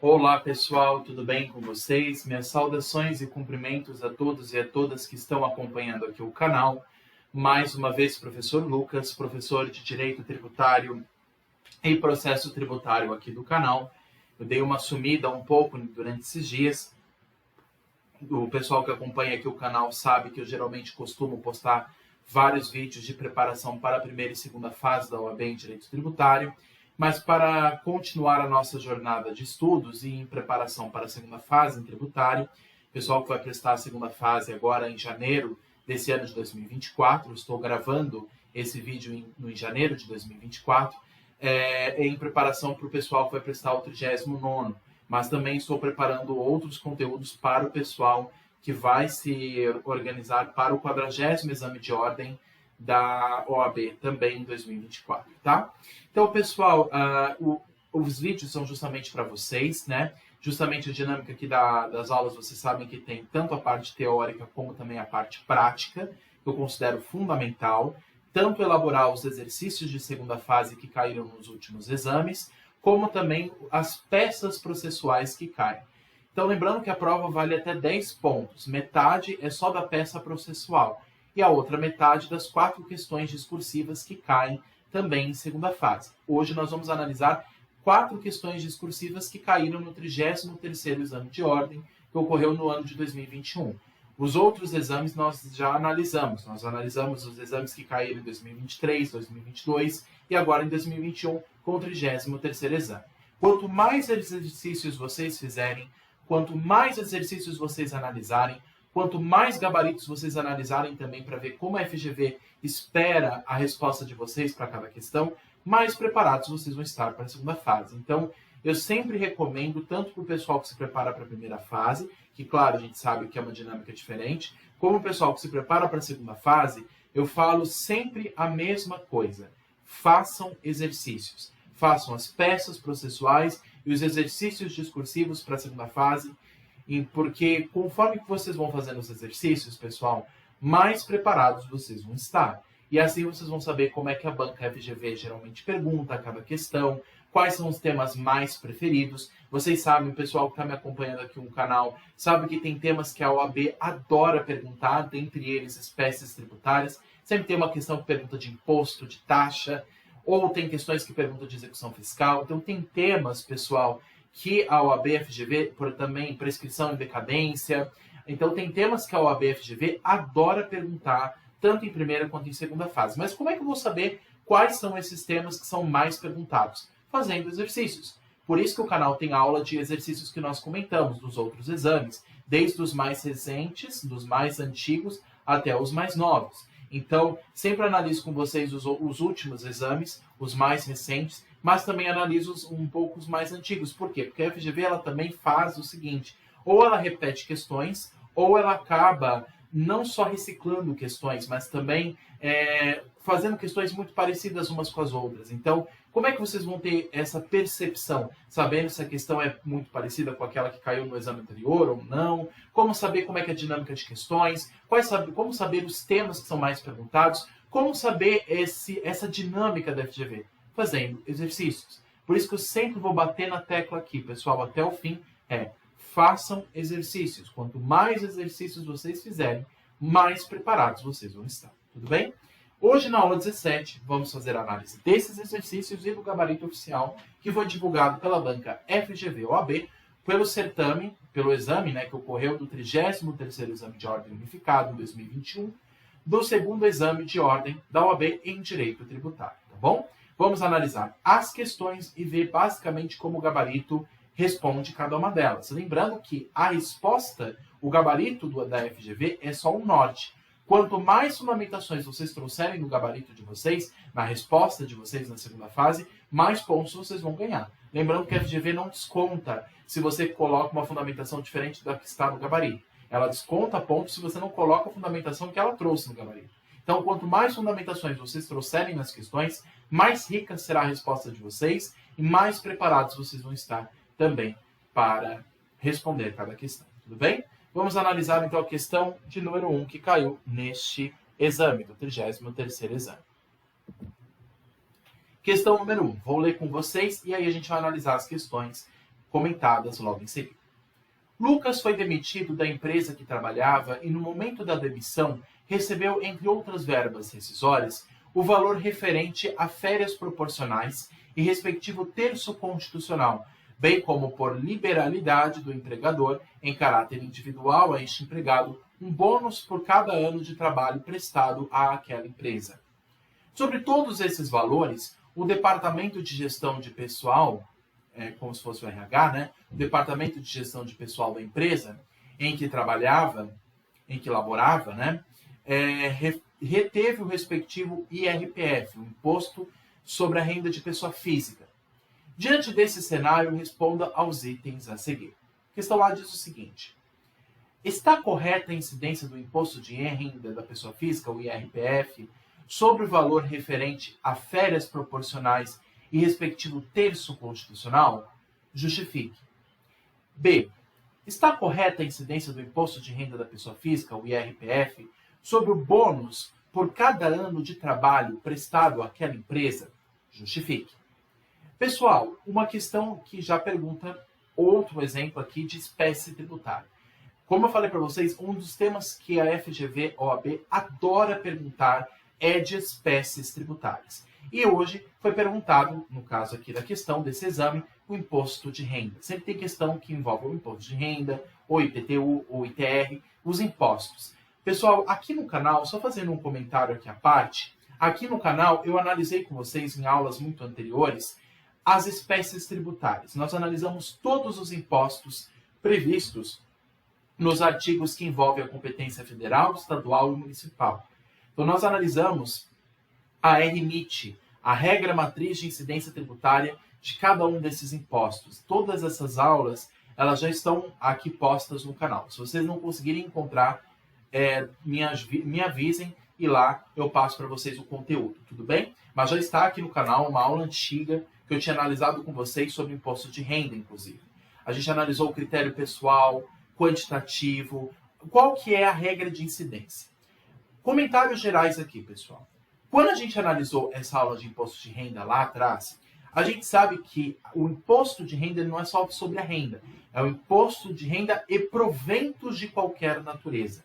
Olá pessoal, tudo bem com vocês? Minhas saudações e cumprimentos a todos e a todas que estão acompanhando aqui o canal. Mais uma vez, professor Lucas, professor de Direito Tributário e Processo Tributário aqui do canal. Eu dei uma sumida um pouco durante esses dias. O pessoal que acompanha aqui o canal sabe que eu geralmente costumo postar vários vídeos de preparação para a primeira e segunda fase da OAB em Direito Tributário. Mas para continuar a nossa jornada de estudos e em preparação para a segunda fase em tributário, pessoal que vai prestar a segunda fase agora em janeiro desse ano de 2024, estou gravando esse vídeo em janeiro de 2024, em preparação para o pessoal que vai prestar o 39º, mas também estou preparando outros conteúdos para o pessoal que vai se organizar para o 40º exame de ordem da OAB também em 2024, tá? Então, pessoal, os vídeos são justamente para vocês, né? Justamente a dinâmica aqui das aulas, vocês sabem que tem tanto a parte teórica como também a parte prática, que eu considero fundamental, tanto elaborar os exercícios de segunda fase que caíram nos últimos exames, como também as peças processuais que caem. Então, lembrando que a prova vale até 10 pontos, metade é só da peça processual, e a outra metade das 4 questões discursivas que caem também em segunda fase. Hoje nós vamos analisar 4 questões discursivas que caíram no 33º exame de ordem, que ocorreu no ano de 2021. Os outros exames nós já analisamos. Nós analisamos os exames que caíram em 2023, 2022 e agora em 2021 com o 33º exame. Quanto mais exercícios vocês fizerem, quanto mais exercícios vocês analisarem, quanto mais gabaritos vocês analisarem também para ver como a FGV espera a resposta de vocês para cada questão, mais preparados vocês vão estar para a segunda fase. Então, eu sempre recomendo, tanto para o pessoal que se prepara para a primeira fase, que, claro, a gente sabe que é uma dinâmica diferente, como o pessoal que se prepara para a segunda fase, eu falo sempre a mesma coisa. Façam exercícios. Façam as peças processuais e os exercícios discursivos para a segunda fase, porque conforme que vocês vão fazendo os exercícios, pessoal, mais preparados vocês vão estar. E assim vocês vão saber como é que a banca FGV geralmente pergunta a cada questão, quais são os temas mais preferidos. Vocês sabem, o pessoal que está me acompanhando aqui no canal, sabe que tem temas que a OAB adora perguntar, dentre eles espécies tributárias. Sempre tem uma questão que pergunta de imposto, de taxa, ou tem questões que perguntam de execução fiscal. Então tem temas, pessoal, que a OAB FGV, também prescrição e decadência. Então, tem temas que a OAB FGV adora perguntar, tanto em primeira quanto em segunda fase. Mas como é que eu vou saber quais são esses temas que são mais perguntados? Fazendo exercícios. Por isso que o canal tem aula de exercícios que nós comentamos dos outros exames, desde os mais recentes, dos mais antigos, até os mais novos. Então, sempre analiso com vocês os últimos exames, os mais recentes, mas também analiso um pouco os mais antigos. Por quê? Porque a FGV ela também faz o seguinte, ou ela repete questões, ou ela acaba não só reciclando questões, mas também fazendo questões muito parecidas umas com as outras. Então, como é que vocês vão ter essa percepção? Sabendo se a questão é muito parecida com aquela que caiu no exame anterior ou não? Como saber como é que é a dinâmica de questões? Como saber os temas que são mais perguntados? Como saber essa dinâmica da FGV? Fazendo exercícios. Por isso que eu sempre vou bater na tecla aqui, pessoal, até o fim, façam exercícios. Quanto mais exercícios vocês fizerem, mais preparados vocês vão estar. Tudo bem? Hoje, na aula 17, vamos fazer a análise desses exercícios e do gabarito oficial que foi divulgado pela banca FGV-OAB pelo certame, pelo exame, que ocorreu do 33º exame de ordem unificado em 2021, do segundo exame de ordem da OAB em Direito Tributário, tá bom? Vamos analisar as questões e ver basicamente como o gabarito responde cada uma delas. Lembrando que a resposta, o gabarito da FGV é só um norte. Quanto mais fundamentações vocês trouxerem no gabarito de vocês, na resposta de vocês na segunda fase, mais pontos vocês vão ganhar. Lembrando que a FGV não desconta se você coloca uma fundamentação diferente da que está no gabarito. Ela desconta pontos se você não coloca a fundamentação que ela trouxe no gabarito. Então, quanto mais fundamentações vocês trouxerem nas questões, mais rica será a resposta de vocês e mais preparados vocês vão estar também para responder cada questão. Tudo bem? Vamos analisar então a questão de número 1 que caiu neste exame, do 33º exame. Questão número 1. Vou ler com vocês e aí a gente vai analisar as questões comentadas logo em seguida. Lucas foi demitido da empresa que trabalhava e, no momento da demissão, recebeu, entre outras verbas rescisórias, o valor referente a férias proporcionais e respectivo terço constitucional, bem como por liberalidade do empregador, em caráter individual a este empregado, um bônus por cada ano de trabalho prestado àquela empresa. Sobre todos esses valores, o Departamento de Gestão de Pessoal, como se fosse o RH, né? O Departamento de Gestão de Pessoal da empresa em que trabalhava, em que laborava, né? Reteve o respectivo IRPF, o Imposto sobre a Renda de Pessoa Física. Diante desse cenário, responda aos itens a seguir. A questão A diz o seguinte: está correta a incidência do Imposto de Renda da Pessoa Física, o IRPF, sobre o valor referente a férias proporcionais e respectivo terço constitucional? Justifique. B. Está correta a incidência do Imposto de Renda da Pessoa Física, o IRPF, sobre o bônus por cada ano de trabalho prestado àquela empresa? Justifique. Pessoal, uma questão que já pergunta outro exemplo aqui de espécie tributária. Como eu falei para vocês, um dos temas que a FGV OAB adora perguntar é de espécies tributárias. E hoje foi perguntado, no caso aqui da questão desse exame, o imposto de renda. Sempre tem questão que envolve o imposto de renda, o IPTU, o ITR, os impostos. Pessoal, aqui no canal, só fazendo um comentário aqui à parte, aqui no canal eu analisei com vocês em aulas muito anteriores as espécies tributárias. Nós analisamos todos os impostos previstos nos artigos que envolvem a competência federal, estadual e municipal. Então, nós analisamos a RMIT, a regra matriz de incidência tributária de cada um desses impostos. Todas essas aulas, já estão aqui postas no canal. Se vocês não conseguirem encontrar, me avisem e lá eu passo para vocês o conteúdo, tudo bem? Mas já está aqui no canal uma aula antiga que eu tinha analisado com vocês sobre imposto de renda, inclusive. A gente analisou o critério pessoal, quantitativo, qual que é a regra de incidência. Comentários gerais aqui, pessoal. Quando a gente analisou essa aula de imposto de renda lá atrás, a gente sabe que o imposto de renda não é só sobre a renda, é o imposto de renda e proventos de qualquer natureza.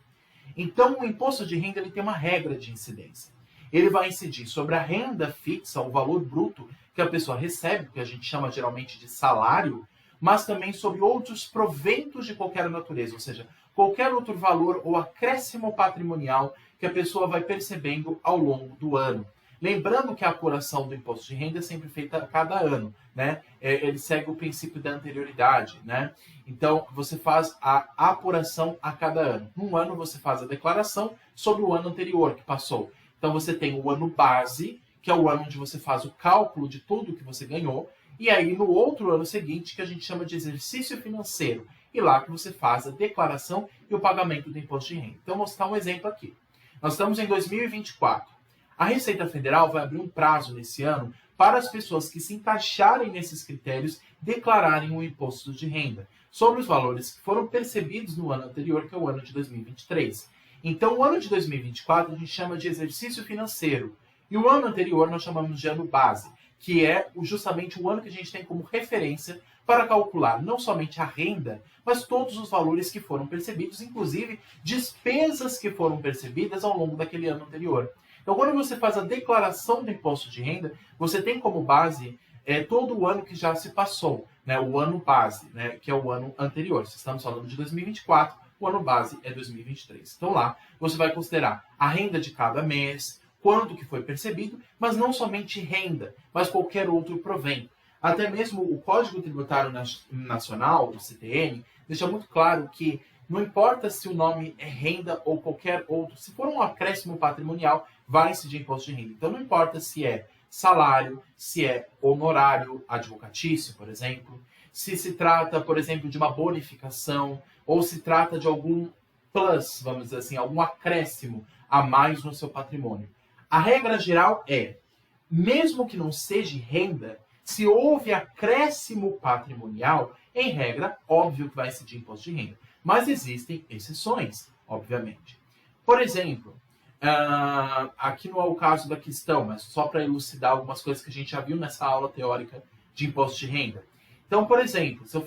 Então, o imposto de renda ele tem uma regra de incidência. Ele vai incidir sobre a renda fixa, o valor bruto que a pessoa recebe, que a gente chama geralmente de salário, mas também sobre outros proventos de qualquer natureza, ou seja, qualquer outro valor ou acréscimo patrimonial que a pessoa vai percebendo ao longo do ano. Lembrando que a apuração do imposto de renda é sempre feita a cada ano, né? Ele segue o princípio da anterioridade, né? Então, você faz a apuração a cada ano. Num ano, você faz a declaração sobre o ano anterior que passou. Então, você tem o ano base, que é o ano onde você faz o cálculo de tudo que você ganhou, e aí no outro ano seguinte, que a gente chama de exercício financeiro, e lá que você faz a declaração e o pagamento do imposto de renda. Então, vou citar um exemplo aqui. Nós estamos em 2024. A Receita Federal vai abrir um prazo nesse ano para as pessoas que se encaixarem nesses critérios declararem o imposto de renda sobre os valores que foram percebidos no ano anterior, que é o ano de 2023. Então, o ano de 2024 a gente chama de exercício financeiro. E o ano anterior nós chamamos de ano base, que é justamente o ano que a gente tem como referência para calcular não somente a renda, mas todos os valores que foram percebidos, inclusive despesas que foram percebidas ao longo daquele ano anterior. Então, quando você faz a declaração do imposto de renda, você tem como base todo o ano que já se passou, né? O ano base, né? Que é o ano anterior. Se estamos falando de 2024, o ano base é 2023. Então, lá você vai considerar a renda de cada mês, quanto que foi percebido, mas não somente renda, mas qualquer outro provento. Até mesmo o Código Tributário Nacional, o CTN, deixa muito claro que não importa se o nome é renda ou qualquer outro, se for um acréscimo patrimonial, vai incidir imposto de renda. Então não importa se é salário, se é honorário advocatício, por exemplo, se trata, por exemplo, de uma bonificação, ou se trata de algum plus, vamos dizer assim, algum acréscimo a mais no seu patrimônio. A regra geral é, mesmo que não seja renda, se houve acréscimo patrimonial, em regra, óbvio que vai incidir imposto de renda. Mas existem exceções, obviamente. Por exemplo, aqui não é o caso da questão, mas só para elucidar algumas coisas que a gente já viu nessa aula teórica de imposto de renda. Então, por exemplo, se eu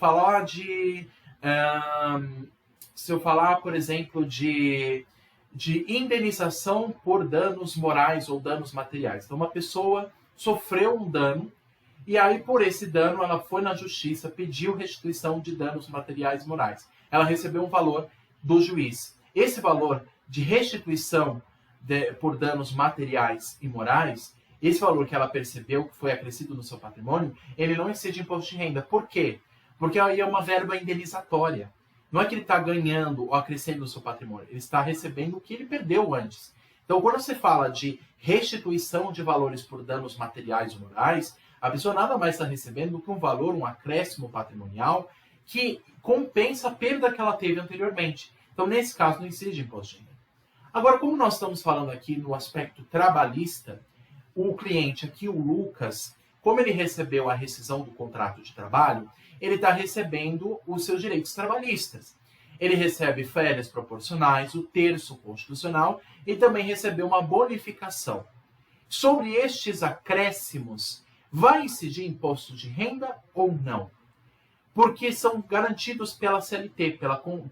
falar por exemplo, de indenização por danos morais ou danos materiais. Então, uma pessoa sofreu um dano e aí, por esse dano, ela foi na justiça, pediu restituição de danos materiais e morais. Ela recebeu um valor do juiz. Esse valor de restituição por danos materiais e morais, esse valor que ela percebeu, que foi acrescido no seu patrimônio, ele não excede imposto de renda. Por quê? Porque aí é uma verba indenizatória. Não é que ele está ganhando ou acrescendo no seu patrimônio, ele está recebendo o que ele perdeu antes. Então, quando você fala de restituição de valores por danos materiais ou morais, a pessoa nada mais está recebendo do que um valor, um acréscimo patrimonial, que compensa a perda que ela teve anteriormente. Então, nesse caso, não incide imposto de renda. Agora, como nós estamos falando aqui no aspecto trabalhista, o cliente aqui, o Lucas, como ele recebeu a rescisão do contrato de trabalho, ele está recebendo os seus direitos trabalhistas. Ele recebe férias proporcionais, o terço constitucional e também recebeu uma bonificação. Sobre estes acréscimos, vai incidir imposto de renda ou não? Porque são garantidos pela CLT,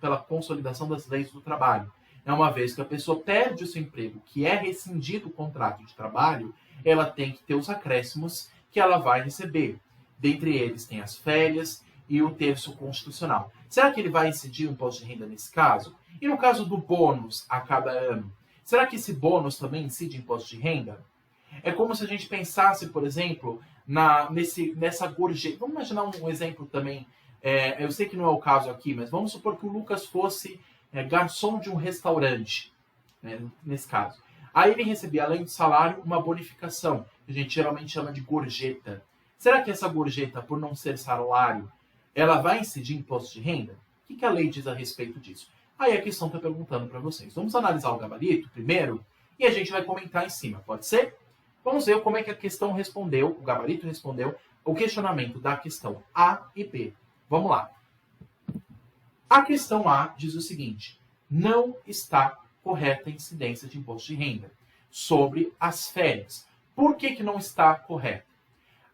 pela consolidação das leis do trabalho. É uma vez que a pessoa perde o seu emprego, que é rescindido o contrato de trabalho, ela tem que ter os acréscimos que ela vai receber. Dentre eles tem as férias e o terço constitucional. Será que ele vai incidir o imposto de renda nesse caso? E no caso do bônus a cada ano, será que esse bônus também incide imposto de renda? É como se a gente pensasse, por exemplo, nessa gorjeta. Vamos imaginar um exemplo também. Eu sei que não é o caso aqui, mas vamos supor que o Lucas fosse garçom de um restaurante, né, nesse caso. Aí ele recebia, além do salário, uma bonificação, que a gente geralmente chama de gorjeta. Será que essa gorjeta, por não ser salário, ela vai incidir imposto de renda? O que a lei diz a respeito disso? Aí a questão está perguntando para vocês. Vamos analisar o gabarito primeiro e a gente vai comentar em cima, pode ser? Vamos ver como é que a questão respondeu, o gabarito respondeu, o questionamento da questão A e B. Vamos lá. A questão A diz o seguinte: não está correta a incidência de imposto de renda sobre as férias. Por que não está correta?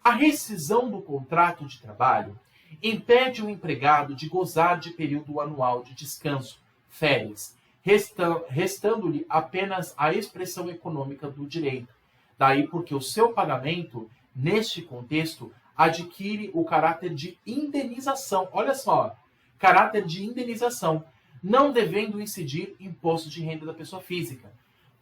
A rescisão do contrato de trabalho impede o empregado de gozar de período anual de descanso, férias, restando-lhe apenas a expressão econômica do direito. Daí porque o seu pagamento, neste contexto, adquire o caráter de indenização. Olha só, caráter de indenização, não devendo incidir imposto de renda da pessoa física,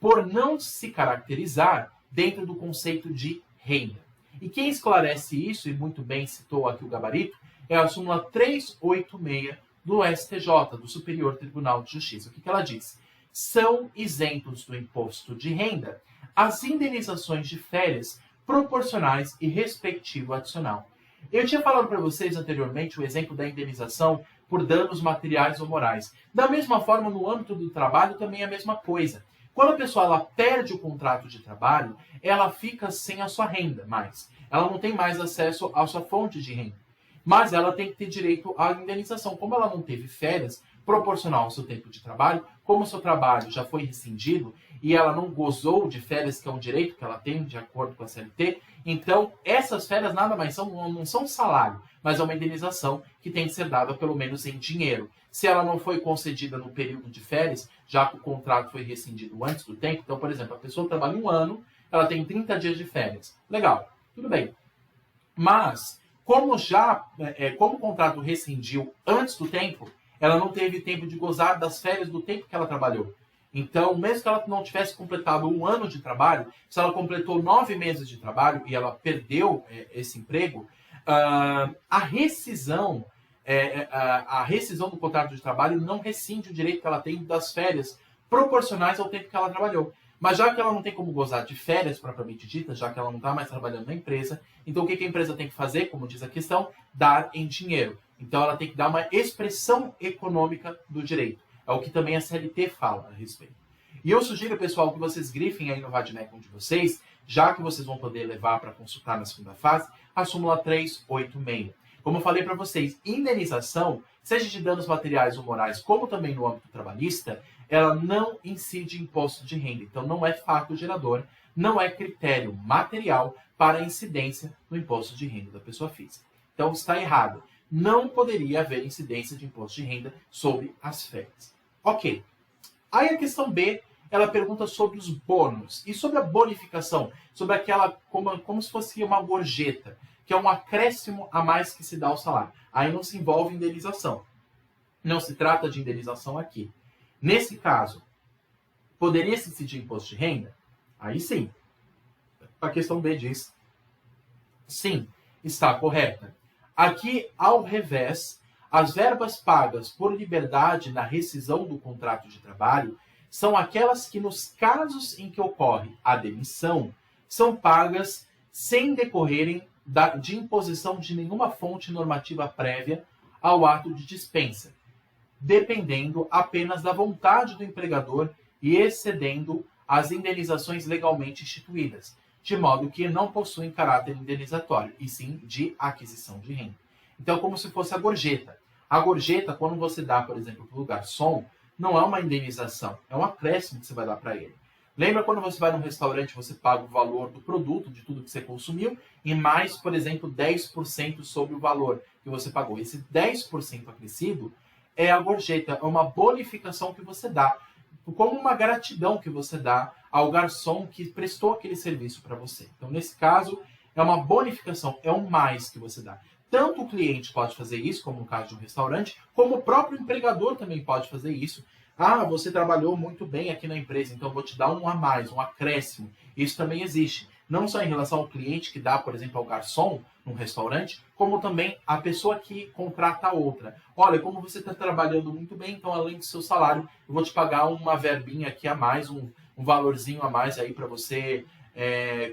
por não se caracterizar dentro do conceito de renda. E quem esclarece isso, e muito bem citou aqui o gabarito, é a súmula 386 do STJ, do Superior Tribunal de Justiça. O que ela diz? São isentos do imposto de renda as indenizações de férias proporcionais e respectivo adicional. Eu tinha falado para vocês anteriormente o exemplo da indenização por danos materiais ou morais. Da mesma forma, no âmbito do trabalho também é a mesma coisa. Quando a pessoa ela perde o contrato de trabalho, ela fica sem a sua renda mais. Ela não tem mais acesso à sua fonte de renda. Mas ela tem que ter direito à indenização. Como ela não teve férias, proporcional ao seu tempo de trabalho, como o seu trabalho já foi rescindido e ela não gozou de férias, que é um direito que ela tem de acordo com a CLT, então essas férias nada mais não são salário, mas é uma indenização que tem que ser dada pelo menos em dinheiro. Se ela não foi concedida no período de férias, já que o contrato foi rescindido antes do tempo, então, por exemplo, a pessoa trabalha um ano, ela tem 30 dias de férias. Legal, tudo bem. Mas, como o contrato rescindiu antes do tempo, ela não teve tempo de gozar das férias do tempo que ela trabalhou. Então, mesmo que ela não tivesse completado um ano de trabalho, se ela completou 9 meses de trabalho e ela perdeu esse emprego, a rescisão do contrato de trabalho não rescinde o direito que ela tem das férias proporcionais ao tempo que ela trabalhou. Mas já que ela não tem como gozar de férias propriamente ditas, já que ela não está mais trabalhando na empresa, então o que a empresa tem que fazer, como diz a questão? Dar em dinheiro. Então ela tem que dar uma expressão econômica do direito. É o que também a CLT fala a respeito. E eu sugiro, pessoal, que vocês grifem aí no Vadmecum de vocês, já que vocês vão poder levar para consultar na segunda fase, a súmula 386. Como eu falei para vocês, indenização, seja de danos materiais ou morais, como também no âmbito trabalhista, ela não incide imposto de renda. Então não é fato gerador, não é critério material para a incidência no imposto de renda da pessoa física. Então está errado. Não poderia haver incidência de imposto de renda sobre as férias. Ok. Aí a questão B, ela pergunta sobre os bônus e sobre a bonificação, sobre aquela, como se fosse uma gorjeta, que é um acréscimo a mais que se dá ao salário. Aí não se envolve indenização. Não se trata de indenização aqui. Nesse caso, poderia se incidir imposto de renda? Aí sim. A questão B diz sim, está correta. Aqui, ao revés, as verbas pagas por liberdade na rescisão do contrato de trabalho são aquelas que, nos casos em que ocorre a demissão, são pagas sem decorrerem de imposição de nenhuma fonte normativa prévia ao ato de dispensa, dependendo apenas da vontade do empregador e excedendo as indenizações legalmente instituídas, de modo que não possuem caráter indenizatório, e sim de aquisição de renda. Então, como se fosse a gorjeta. A gorjeta, quando você dá, por exemplo, para o garçom, não é uma indenização, é um acréscimo que você vai dar para ele. Lembra quando você vai num restaurante, você paga o valor do produto, de tudo que você consumiu, e mais, por exemplo, 10% sobre o valor que você pagou. Esse 10% acrescido é a gorjeta, é uma bonificação que você dá, como uma gratidão que você dá ao garçom que prestou aquele serviço para você. Então, nesse caso, é uma bonificação, é um mais que você dá. Tanto o cliente pode fazer isso, como no caso de um restaurante, como o próprio empregador também pode fazer isso. Ah, você trabalhou muito bem aqui na empresa, então vou te dar um a mais, um acréscimo. Isso também existe. Não só em relação ao cliente que dá, por exemplo, ao garçom num restaurante, como também a pessoa que contrata a outra. Olha, como você está trabalhando muito bem, então além do seu salário, eu vou te pagar uma verbinha aqui a mais, um valorzinho a mais aí para você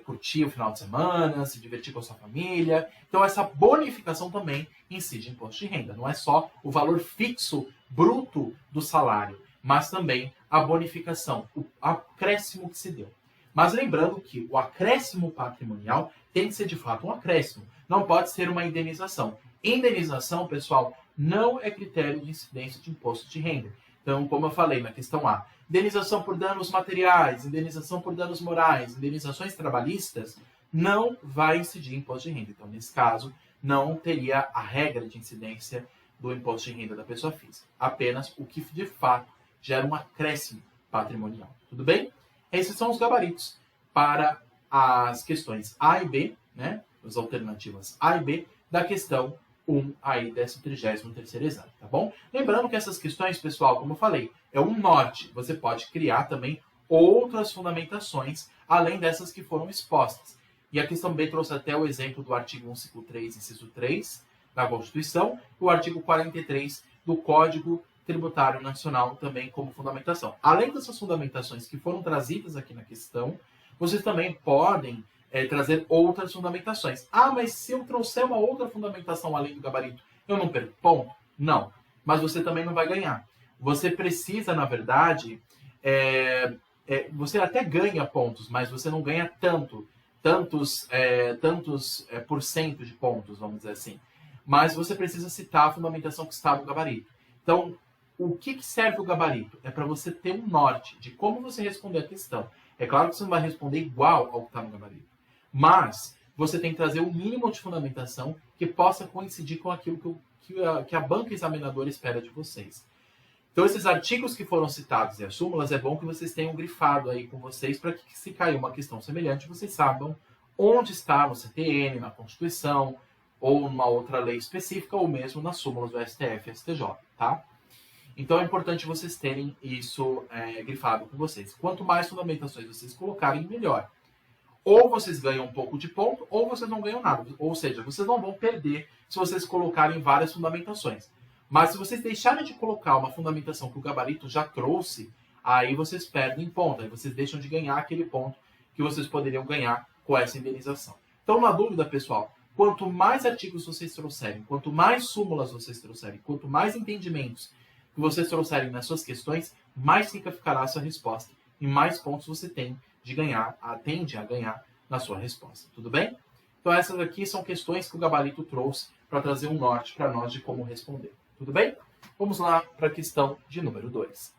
curtir o final de semana, se divertir com a sua família. Então essa bonificação também incide em imposto de renda. Não é só o valor fixo bruto do salário, mas também a bonificação, o acréscimo que se deu. Mas lembrando que o acréscimo patrimonial tem que ser de fato um acréscimo, não pode ser uma indenização. Indenização, pessoal, não é critério de incidência de imposto de renda. Então, como eu falei na questão A, indenização por danos materiais, indenização por danos morais, indenizações trabalhistas, não vai incidir em imposto de renda. Então, nesse caso, não teria a regra de incidência do imposto de renda da pessoa física. Apenas o que, de fato, gera um acréscimo patrimonial. Tudo bem? Esses são os gabaritos para as questões A e B, né? As alternativas A e B da questão 1 aí desse 33º exame, tá bom? Lembrando que essas questões, pessoal, como eu falei, é um norte. Você pode criar também outras fundamentações, além dessas que foram expostas. E a questão B trouxe até o exemplo do artigo 153, inciso 3, da Constituição, e o artigo 43 do Código Tributário Nacional também como fundamentação. Além dessas fundamentações que foram trazidas aqui na questão, vocês também podem trazer outras fundamentações. Ah, mas se eu trouxer uma outra fundamentação além do gabarito, eu não perco ponto? Não. Mas você também não vai ganhar. Você precisa, na verdade, você até ganha pontos, mas você não ganha tantos por cento de pontos, vamos dizer assim. Mas você precisa citar a fundamentação que está no gabarito. Então, o que serve o gabarito? É para você ter um norte de como você responder a questão. É claro que você não vai responder igual ao que está no gabarito. Mas você tem que trazer o mínimo de fundamentação que possa coincidir com aquilo que a banca examinadora espera de vocês. Então, esses artigos que foram citados e as súmulas, é bom que vocês tenham grifado aí com vocês para que, se cair uma questão semelhante, vocês saibam onde está no CTN, na Constituição, ou numa outra lei específica, ou mesmo nas súmulas do STF e STJ, tá? Então, é importante vocês terem isso grifado com vocês. Quanto mais fundamentações vocês colocarem, melhor. Ou vocês ganham um pouco de ponto, ou vocês não ganham nada. Ou seja, vocês não vão perder se vocês colocarem várias fundamentações. Mas se vocês deixarem de colocar uma fundamentação que o gabarito já trouxe, aí vocês perdem ponto. Aí vocês deixam de ganhar aquele ponto que vocês poderiam ganhar com essa indenização. Então, na dúvida, pessoal, quanto mais artigos vocês trouxerem, quanto mais súmulas vocês trouxerem, quanto mais entendimentos que vocês trouxerem nas suas questões, mais rica ficará a sua resposta e mais pontos você tem de ganhar, tende a ganhar na sua resposta. Tudo bem? Então essas aqui são questões que o gabarito trouxe para trazer um norte para nós de como responder. Tudo bem? Vamos lá para a questão de número 2.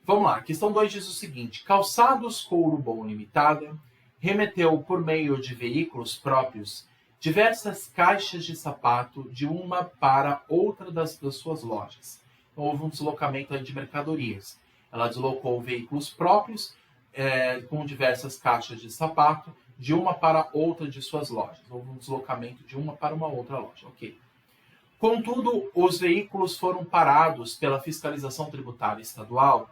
Vamos lá. A questão 2 diz o seguinte. Calçados Couro Bom Limitada remeteu por meio de veículos próprios diversas caixas de sapato de uma para outra das suas lojas. Então, houve um deslocamento de mercadorias. Ela deslocou veículos próprios com diversas caixas de sapato de uma para outra de suas lojas. Houve um deslocamento de uma para uma outra loja. Ok. Contudo, os veículos foram parados pela fiscalização tributária estadual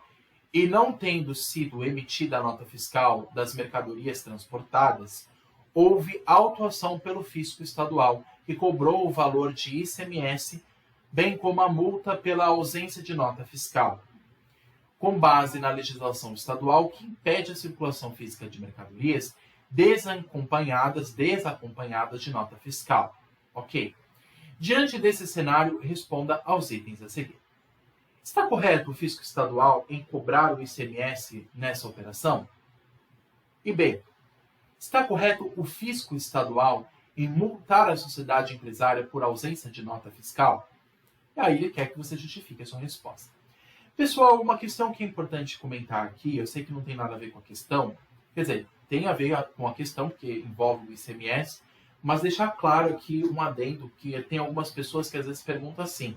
e não tendo sido emitida a nota fiscal das mercadorias transportadas, houve autuação pelo fisco estadual, que cobrou o valor de ICMS, bem como a multa pela ausência de nota fiscal, com base na legislação estadual que impede a circulação física de mercadorias desacompanhadas de nota fiscal. Ok. Diante desse cenário, responda aos itens a seguir. Está correto o fisco estadual em cobrar o ICMS nessa operação? E B, está correto o fisco estadual em multar a sociedade empresária por ausência de nota fiscal? E aí ele quer que você justifique a sua resposta. Pessoal, uma questão que é importante comentar aqui, eu sei que não tem nada a ver com a questão, quer dizer, tem a ver com a questão que envolve o ICMS, mas deixar claro aqui um adendo, que tem algumas pessoas que às vezes perguntam assim,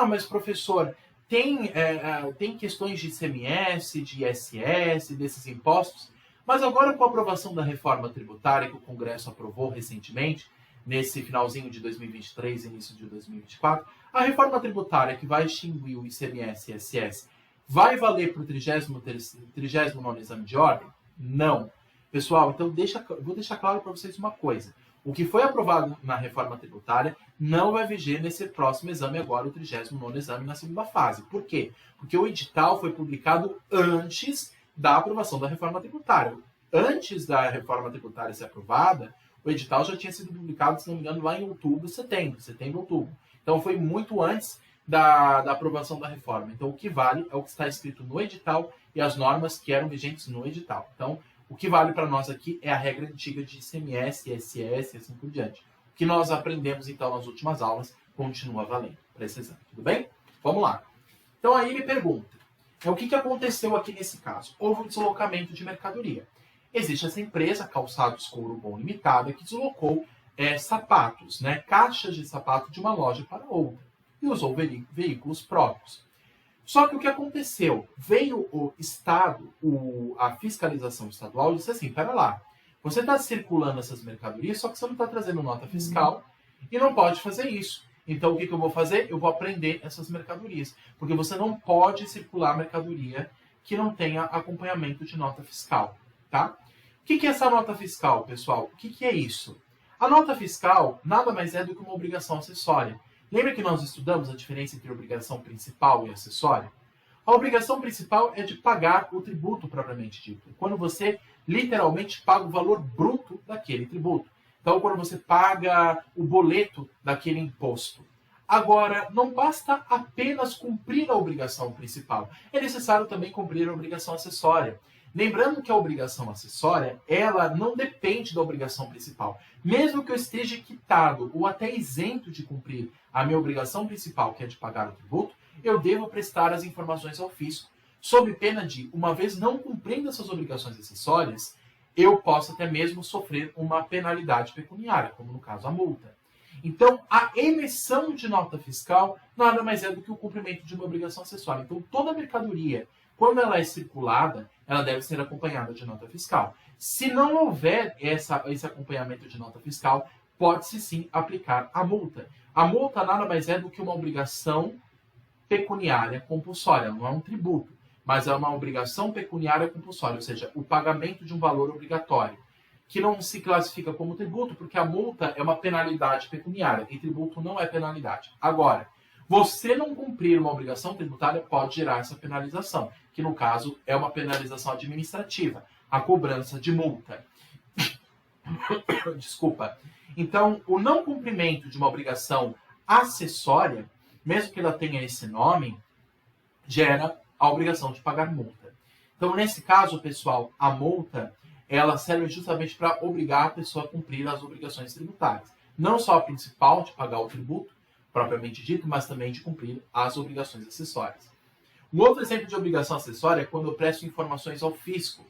mas professor, tem questões de ICMS, de ISS, desses impostos, mas agora com a aprovação da reforma tributária que o Congresso aprovou recentemente, nesse finalzinho de 2023 e início de 2024, a reforma tributária que vai extinguir o ICMS e ISS vai valer para o 39º exame de ordem? Não. Pessoal, então vou deixar claro para vocês uma coisa. O que foi aprovado na reforma tributária não vai viger nesse próximo exame agora, o 39º exame na segunda fase. Por quê? Porque o edital foi publicado antes da aprovação da reforma tributária. Antes da reforma tributária ser aprovada, o edital já tinha sido publicado, se não me engano, lá em setembro, outubro. Então foi muito antes da aprovação da reforma. Então o que vale é o que está escrito no edital e as normas que eram vigentes no edital. Então, o que vale para nós aqui é a regra antiga de ICMS, ISS e assim por diante. O que nós aprendemos, então, nas últimas aulas, continua valendo para esse exame. Tudo bem? Vamos lá. Então, aí ele pergunta, o que aconteceu aqui nesse caso? Houve um deslocamento de mercadoria. Existe essa empresa, Calçados Couro Bom Limitada, que deslocou sapatos, caixas de sapato de uma loja para outra. E usou veículos próprios. Só que o que aconteceu? Veio o Estado, a fiscalização estadual, e disse assim, pera lá, você está circulando essas mercadorias, só que você não está trazendo nota fiscal e não pode fazer isso. Então, o que eu vou fazer? Eu vou apreender essas mercadorias. Porque você não pode circular mercadoria que não tenha acompanhamento de nota fiscal. Tá? O que é essa nota fiscal, pessoal? O que é isso? A nota fiscal nada mais é do que uma obrigação acessória. Lembra que nós estudamos a diferença entre obrigação principal e acessória? A obrigação principal é de pagar o tributo propriamente dito. Quando você literalmente paga o valor bruto daquele tributo. Então, quando você paga o boleto daquele imposto. Agora, não basta apenas cumprir a obrigação principal. É necessário também cumprir a obrigação acessória. Lembrando que a obrigação acessória, ela não depende da obrigação principal. Mesmo que eu esteja quitado ou até isento de cumprir a minha obrigação principal, que é de pagar o tributo, eu devo prestar as informações ao fisco, sob pena de, uma vez não cumprindo essas obrigações acessórias, eu posso até mesmo sofrer uma penalidade pecuniária, como no caso a multa. Então, a emissão de nota fiscal nada mais é do que o cumprimento de uma obrigação acessória. Então, toda mercadoria, quando ela é circulada, ela deve ser acompanhada de nota fiscal. Se não houver esse acompanhamento de nota fiscal, pode-se sim aplicar a multa. A multa nada mais é do que uma obrigação pecuniária compulsória, não é um tributo, mas é uma obrigação pecuniária compulsória, ou seja, o pagamento de um valor obrigatório, que não se classifica como tributo, porque a multa é uma penalidade pecuniária, e tributo não é penalidade. Agora, você não cumprir uma obrigação tributária pode gerar essa penalização, que no caso é uma penalização administrativa, a cobrança de multa. Desculpa. Então, o não cumprimento de uma obrigação acessória, mesmo que ela tenha esse nome, gera a obrigação de pagar multa. Então, nesse caso, pessoal, a multa ela serve justamente para obrigar a pessoa a cumprir as obrigações tributárias. Não só a principal, de pagar o tributo, propriamente dito, mas também de cumprir as obrigações acessórias. Um outro exemplo de obrigação acessória é quando eu presto informações ao fisco.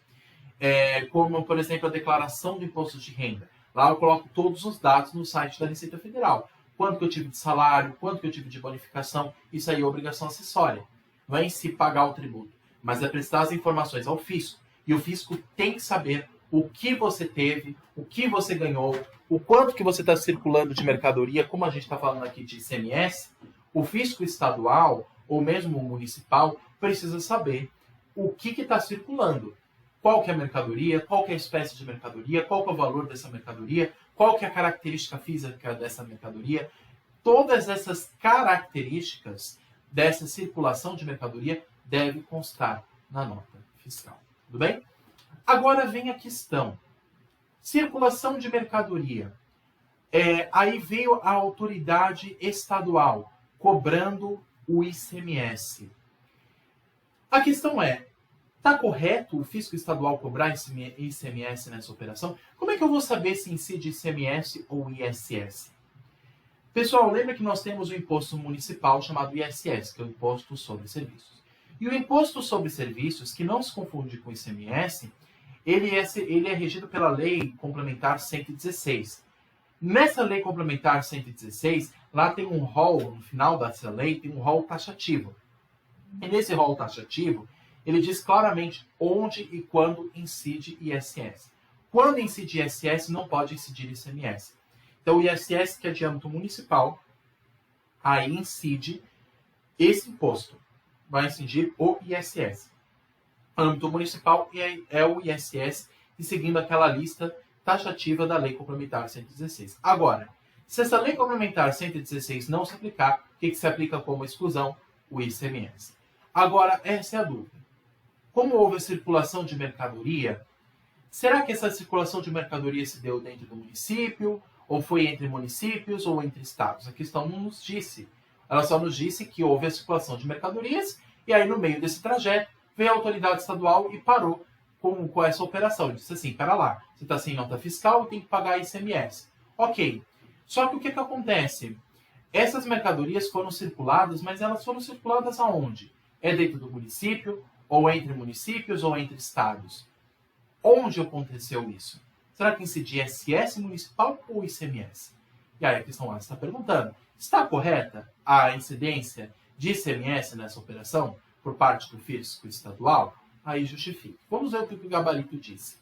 como, por exemplo, a declaração do imposto de renda. Lá eu coloco todos os dados no site da Receita Federal. Quanto que eu tive de salário, quanto que eu tive de bonificação, isso aí é obrigação acessória. Não é em si pagar o tributo, mas é prestar as informações ao fisco. E o fisco tem que saber o que você teve, o que você ganhou, o quanto que você está circulando de mercadoria, como a gente está falando aqui de ICMS, o fisco estadual ou mesmo o municipal precisa saber o que está circulando. Qual que é a mercadoria, qual que é a espécie de mercadoria, qual que é o valor dessa mercadoria, qual que é a característica física dessa mercadoria. Todas essas características dessa circulação de mercadoria devem constar na nota fiscal. Tudo bem? Agora vem a questão. Circulação de mercadoria. Aí veio a autoridade estadual cobrando o ICMS. A questão é, está correto o fisco estadual cobrar ICMS nessa operação? Como é que eu vou saber se incide ICMS ou ISS? Pessoal, lembra que nós temos o imposto municipal chamado ISS, que é o Imposto sobre Serviços. E o Imposto sobre Serviços, que não se confunde com o ICMS, ele é regido pela Lei Complementar 116. Nessa Lei Complementar 116, lá tem um rol, no final dessa lei, tem um rol taxativo. E nesse rol taxativo, ele diz claramente onde e quando incide ISS. Quando incide ISS, não pode incidir ICMS. Então, o ISS, que é de âmbito municipal, aí incide esse imposto. Vai incidir o ISS. Âmbito municipal é o ISS, e seguindo aquela lista taxativa da Lei Complementar 116. Agora, se essa Lei Complementar 116 não se aplicar, o que se aplica como exclusão? O ICMS. Agora, essa é a dúvida. Como houve a circulação de mercadoria, será que essa circulação de mercadoria se deu dentro do município, ou foi entre municípios, ou entre estados? A questão não nos disse. Ela só nos disse que houve a circulação de mercadorias, e aí no meio desse trajeto, veio a autoridade estadual e parou com essa operação. Disse assim, pera lá, você está sem nota fiscal, tem que pagar ICMS. Ok. Só que o que acontece? Essas mercadorias foram circuladas, mas elas foram circuladas aonde? É dentro do município, ou entre municípios, ou entre estados? Onde aconteceu isso? Será que incidia ISS municipal ou ICMS? E aí a questão lá está perguntando, está correta a incidência de ICMS nessa operação por parte do fisco estadual? Aí justifica. Vamos ver o que o gabarito disse.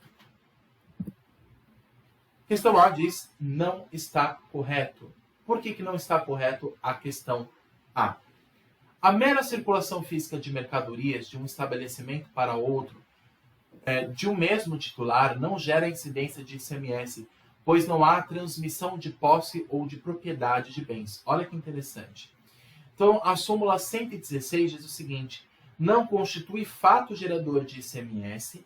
Questão A diz, não está correto. Por que não está correto a questão A? A mera circulação física de mercadorias de um estabelecimento para outro, de um mesmo titular, não gera incidência de ICMS, pois não há transmissão de posse ou de propriedade de bens. Olha que interessante. Então, a súmula 116 diz o seguinte, não constitui fato gerador de ICMS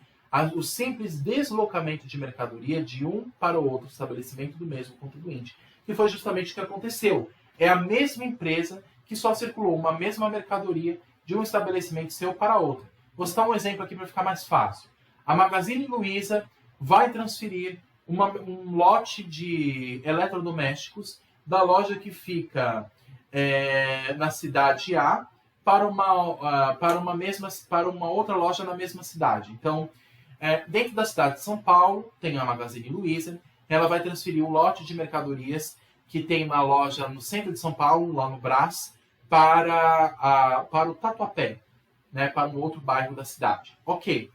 o simples deslocamento de mercadoria de um para o outro estabelecimento do mesmo contribuinte. Que foi justamente o que aconteceu. É a mesma empresa que só circulou uma mesma mercadoria de um estabelecimento seu para outro. Vou citar um exemplo aqui para ficar mais fácil. A Magazine Luiza vai transferir um lote de eletrodomésticos da loja que fica na cidade A para uma outra loja na mesma cidade. Então, dentro da cidade de São Paulo, tem a Magazine Luiza, ela vai transferir um lote de mercadorias que tem uma loja no centro de São Paulo, lá no Brás, para o Tatuapé, né, para um outro bairro da cidade. Ok.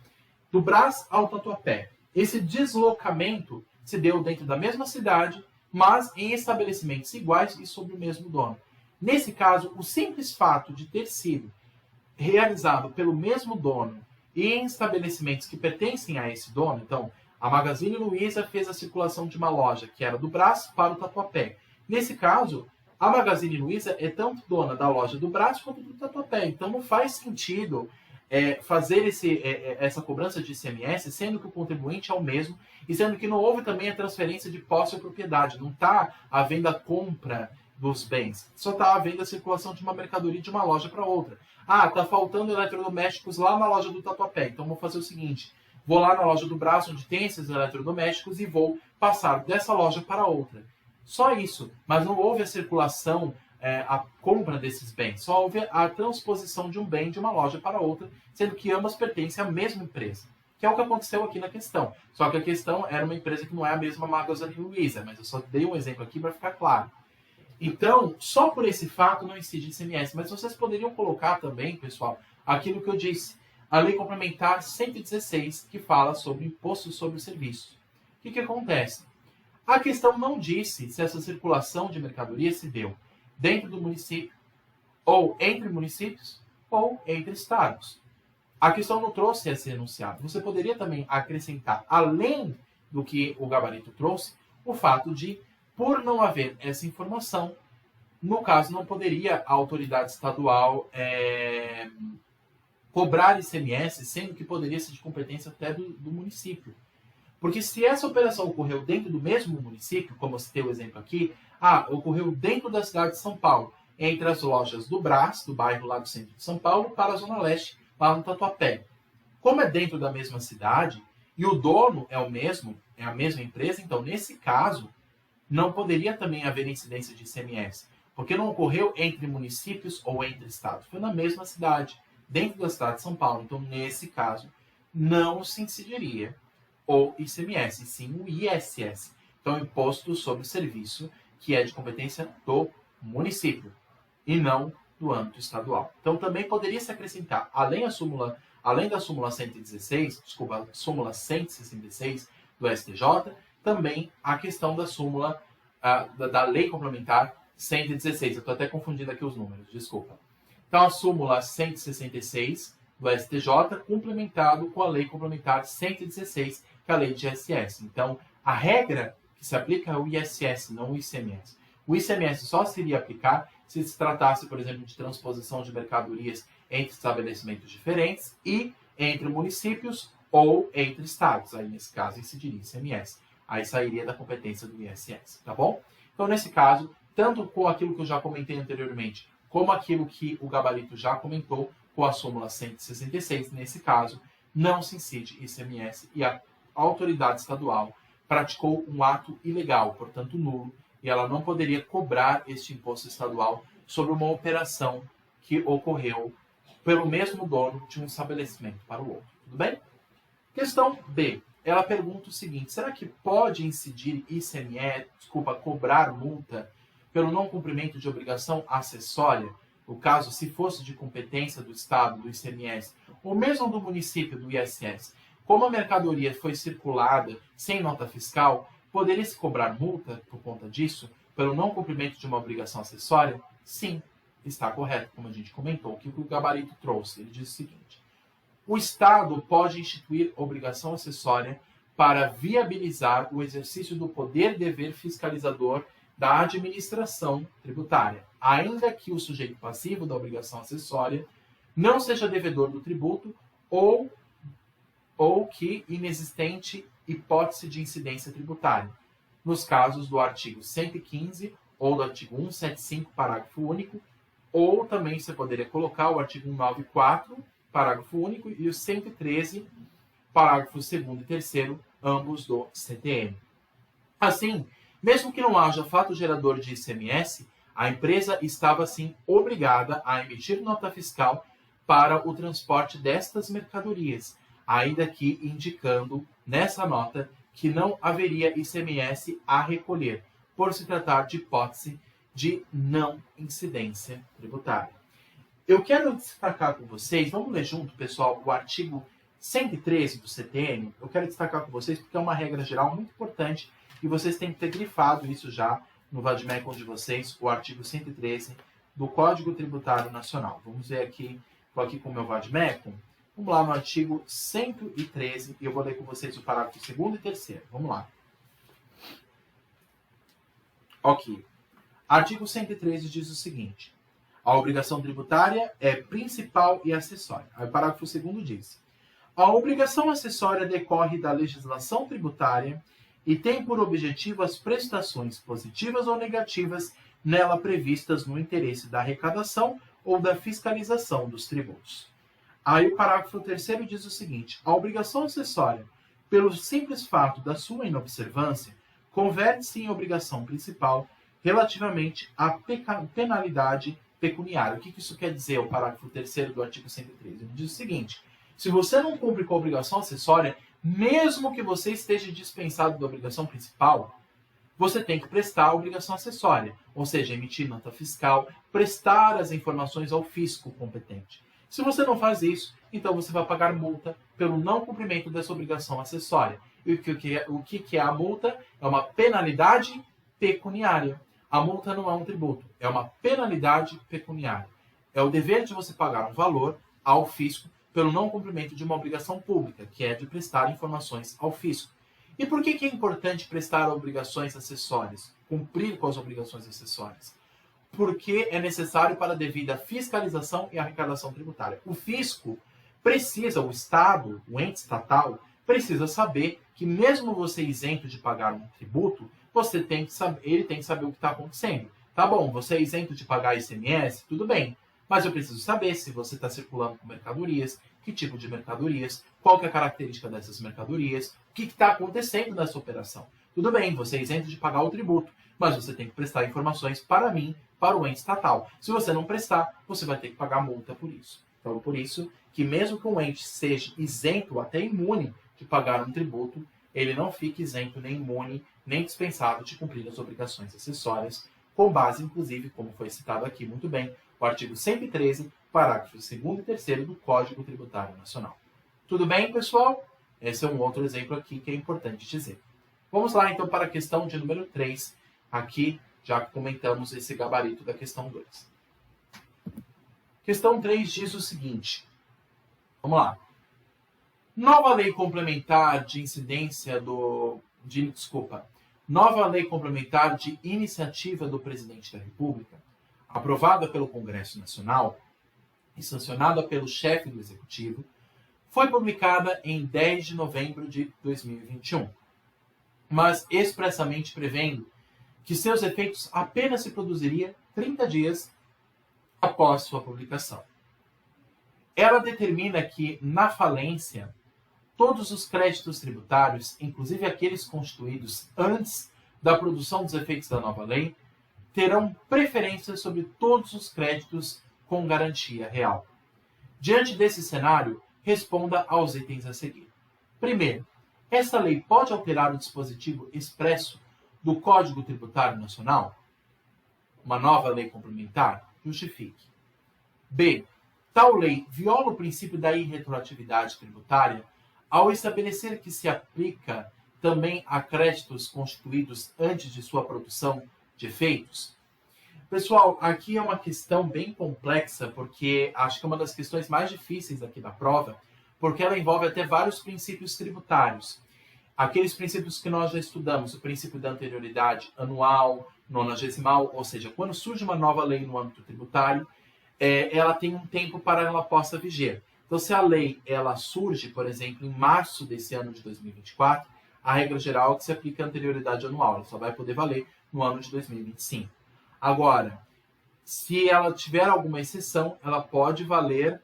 Do Brás ao Tatuapé. Esse deslocamento se deu dentro da mesma cidade, mas em estabelecimentos iguais e sob o mesmo dono. Nesse caso, o simples fato de ter sido realizado pelo mesmo dono e em estabelecimentos que pertencem a esse dono, então, a Magazine Luiza fez a circulação de uma loja que era do Brás para o Tatuapé. Nesse caso, a Magazine Luiza é tanto dona da loja do Brás quanto do Tatuapé. Então, não faz sentido fazer essa cobrança de ICMS, sendo que o contribuinte é o mesmo e sendo que não houve também a transferência de posse ou propriedade. Não está havendo a compra dos bens. Só está havendo a circulação de uma mercadoria de uma loja para outra. Ah, está faltando eletrodomésticos lá na loja do Tatuapé. Então, vou fazer o seguinte. Vou lá na loja do Brás, onde tem esses eletrodomésticos, e vou passar dessa loja para outra. Só isso. Mas não houve a circulação, a compra desses bens. Só houve a transposição de um bem de uma loja para outra, sendo que ambas pertencem à mesma empresa. que é o que aconteceu aqui na questão. Só que a questão era uma empresa que não é a mesma Magazine Luiza, mas eu só dei um exemplo aqui para ficar claro. Então, só por esse fato não incide ICMS, mas vocês poderiam colocar também, pessoal, aquilo que eu disse, a Lei Complementar 116, que fala sobre imposto sobre o serviço. O que acontece? A questão não disse se essa circulação de mercadoria se deu dentro do município, ou entre municípios, ou entre estados. A questão não trouxe esse enunciado. Você poderia também acrescentar, além do que o gabarito trouxe, o fato de, por não haver essa informação, no caso, não poderia a autoridade estadual cobrar ICMS, sendo que poderia ser de competência até do município. Porque se essa operação ocorreu dentro do mesmo município, como eu citei o exemplo aqui, ocorreu dentro da cidade de São Paulo, entre as lojas do Brás, do bairro lá do centro de São Paulo, para a Zona Leste, lá no Tatuapé. Como é dentro da mesma cidade, e o dono é o mesmo, é a mesma empresa, então, nesse caso, não poderia também haver incidência de ICMS, porque não ocorreu entre municípios ou entre estados, foi na mesma cidade, dentro da cidade de São Paulo. Então, nesse caso, não se incidiria o ICMS, sim o ISS. Então, Imposto sobre o Serviço, que é de competência do município e não do âmbito estadual. Então, também poderia se acrescentar, além da súmula 116, desculpa, súmula 166 do STJ, também a questão da súmula da Lei Complementar 116. Eu estou até confundindo aqui os números, desculpa. Então, a súmula 166 do STJ, complementado com a Lei Complementar 116, que é a Lei de ISS. Então, a regra que se aplica é o ISS, não o ICMS. O ICMS só se iria aplicar se se tratasse, por exemplo, de transposição de mercadorias entre estabelecimentos diferentes e entre municípios ou entre estados. Aí, nesse caso, incidiria ICMS. Aí sairia da competência do ISS, tá bom? Então, nesse caso, tanto com aquilo que eu já comentei anteriormente, como aquilo que o gabarito já comentou, com a súmula 166, nesse caso, não se incide ICMS e a autoridade estadual praticou um ato ilegal, portanto nulo, e ela não poderia cobrar este imposto estadual sobre uma operação que ocorreu pelo mesmo dono de um estabelecimento para o outro. Tudo bem? Questão B. Ela pergunta o seguinte: será que pode incidir cobrar multa pelo não cumprimento de obrigação acessória, no caso, se fosse de competência do Estado, do ICMS, ou mesmo do município, do ISS? Como a mercadoria foi circulada sem nota fiscal, poderia se cobrar multa por conta disso, pelo não cumprimento de uma obrigação acessória? Sim, está correto, como a gente comentou, que o gabarito trouxe. Ele diz o seguinte: o Estado pode instituir obrigação acessória para viabilizar o exercício do poder-dever fiscalizador da administração tributária, ainda que o sujeito passivo da obrigação acessória não seja devedor do tributo ou que inexistente hipótese de incidência tributária, nos casos do artigo 115 ou do artigo 175, parágrafo único, ou também você poderia colocar o artigo 194, parágrafo único, e o 113, parágrafos 2º e 3º, ambos do CTM. Assim, mesmo que não haja fato gerador de ICMS, a empresa estava, sim, obrigada a emitir nota fiscal para o transporte destas mercadorias, ainda que indicando nessa nota que não haveria ICMS a recolher, por se tratar de hipótese de não incidência tributária. Eu quero destacar com vocês, vamos ler junto, pessoal, o artigo 113 do CTM. Eu quero destacar com vocês porque é uma regra geral muito importante e vocês têm que ter grifado isso já no Vademecum de vocês, o artigo 113 do Código Tributário Nacional. Vamos ver aqui, estou aqui com o meu Vademecum. Vamos lá no artigo 113 e eu vou ler com vocês o parágrafo 2º e 3º. Vamos lá. Ok. Artigo 113 diz o seguinte: a obrigação tributária é principal e acessória. Aí o parágrafo 2º diz: a obrigação acessória decorre da legislação tributária e tem por objetivo as prestações positivas ou negativas nela previstas no interesse da arrecadação ou da fiscalização dos tributos. Aí o parágrafo 3º diz o seguinte: a obrigação acessória, pelo simples fato da sua inobservância, converte-se em obrigação principal relativamente à penalidade pecuniária. O que isso quer dizer, o parágrafo 3º do artigo 113? Ele diz o seguinte: Se você não cumpre com a obrigação acessória, mesmo que você esteja dispensado da obrigação principal, você tem que prestar a obrigação acessória, ou seja, emitir nota fiscal, prestar as informações ao fisco competente. Se você não faz isso, então você vai pagar multa pelo não cumprimento dessa obrigação acessória. E o que é a multa? É uma penalidade pecuniária. A multa não é um tributo, é uma penalidade pecuniária. É o dever de você pagar um valor ao fisco pelo não cumprimento de uma obrigação pública, que é de prestar informações ao fisco. E por que é importante prestar obrigações acessórias, cumprir com as obrigações acessórias? Porque é necessário para a devida fiscalização e arrecadação tributária. O fisco precisa, o Estado, o ente estatal, precisa saber que mesmo você isento de pagar um tributo, ele tem que saber o que está acontecendo. Tá bom, você é isento de pagar ICMS? Tudo bem. Mas eu preciso saber se você está circulando com mercadorias, que tipo de mercadorias, qual que é a característica dessas mercadorias, o que está acontecendo nessa operação. Tudo bem, você é isento de pagar o tributo, mas você tem que prestar informações para mim, para o ente estatal. Se você não prestar, você vai ter que pagar multa por isso. Então, por isso que mesmo que um ente seja isento, até imune de pagar um tributo, ele não fica isento, nem imune, nem dispensado de cumprir as obrigações acessórias, com base, inclusive, como foi citado aqui muito bem, o artigo 113, parágrafos 2º e 3º do Código Tributário Nacional. Tudo bem, pessoal? Esse é um outro exemplo aqui que é importante dizer. Vamos lá, então, para a questão de número 3. Aqui, já comentamos esse gabarito da questão 2. Questão 3 diz o seguinte. Vamos lá. Nova lei complementar de Nova lei complementar de iniciativa do Presidente da República, aprovada pelo Congresso Nacional e sancionada pelo chefe do Executivo, foi publicada em 10 de novembro de 2021, mas expressamente prevendo que seus efeitos apenas se produziriam 30 dias após sua publicação. Ela determina que, na falência, todos os créditos tributários, inclusive aqueles constituídos antes da produção dos efeitos da nova lei, terão preferência sobre todos os créditos com garantia real. Diante desse cenário, responda aos itens a seguir. Primeiro, esta lei pode alterar o dispositivo expresso do Código Tributário Nacional? Uma nova lei complementar? Justifique. B. Tal lei viola o princípio da irretroatividade tributária ao estabelecer que se aplica também a créditos constituídos antes de sua produção de efeitos? Pessoal, aqui é uma questão bem complexa, porque acho que é uma das questões mais difíceis aqui da prova, porque ela envolve até vários princípios tributários. Aqueles princípios que nós já estudamos, o princípio da anterioridade anual, nonagesimal, ou seja, quando surge uma nova lei no âmbito tributário, ela tem um tempo para ela possa viger. Então, se a lei ela surge, por exemplo, em março desse ano de 2024, a regra geral é que se aplica a anterioridade anual, ela só vai poder valer no ano de 2025. Agora, se ela tiver alguma exceção, ela pode valer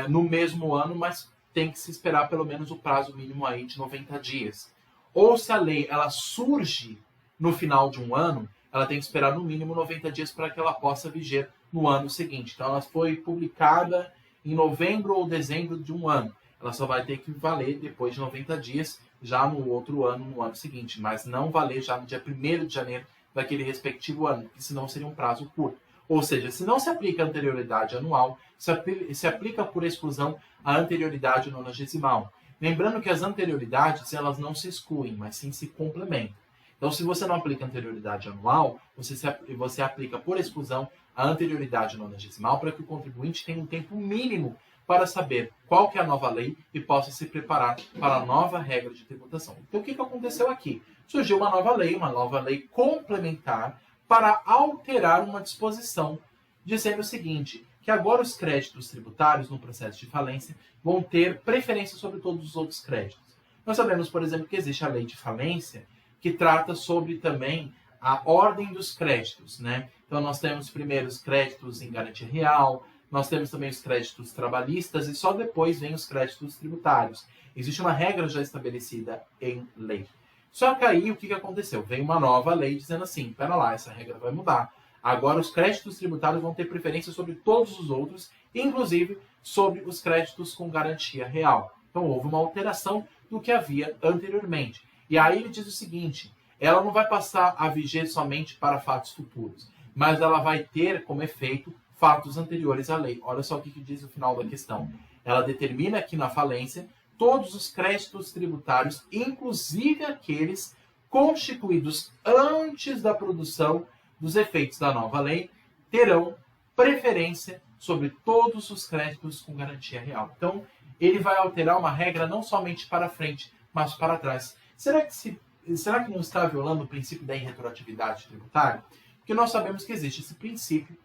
no mesmo ano, mas tem que se esperar pelo menos o prazo mínimo aí de 90 dias. Ou se a lei ela surge no final de um ano, ela tem que esperar no mínimo 90 dias para que ela possa viger no ano seguinte. Então, ela foi publicada em novembro ou dezembro de um ano. Ela só vai ter que valer depois de 90 dias, já no outro ano, no ano seguinte, mas não valer já no dia 1º de janeiro daquele respectivo ano, porque senão seria um prazo curto. Ou seja, se não se aplica a anterioridade anual, se aplica por exclusão a anterioridade nonagesimal. Lembrando que as anterioridades elas não se excluem, mas sim se complementam. Então, se você não aplica anterioridade anual, você aplica por exclusão a anterioridade nonagesimal para que o contribuinte tenha um tempo mínimo para saber qual que é a nova lei e possa se preparar para a nova regra de tributação. Então, o que aconteceu aqui? Surgiu uma nova lei complementar para alterar uma disposição, dizendo o seguinte, que agora os créditos tributários no processo de falência vão ter preferência sobre todos os outros créditos. Nós sabemos, por exemplo, que existe a lei de falência, que trata sobre também a ordem dos créditos, né? Então, nós temos primeiro os créditos em garantia real, nós temos também os créditos trabalhistas e só depois vem os créditos tributários. Existe uma regra já estabelecida em lei. Só que aí, o que aconteceu? Veio uma nova lei dizendo assim, pera lá, essa regra vai mudar. Agora os créditos tributários vão ter preferência sobre todos os outros, inclusive sobre os créditos com garantia real. Então houve uma alteração do que havia anteriormente. E aí ele diz o seguinte, ela não vai passar a viger somente para fatos futuros, mas ela vai ter como efeito fatos anteriores à lei. Olha só o que diz o final da questão. Ela determina aqui na falência todos os créditos tributários, inclusive aqueles constituídos antes da produção dos efeitos da nova lei, terão preferência sobre todos os créditos com garantia real. Então, ele vai alterar uma regra não somente para frente, mas para trás. Será que não está violando o princípio da irretroatividade tributária? Porque nós sabemos que existe esse princípio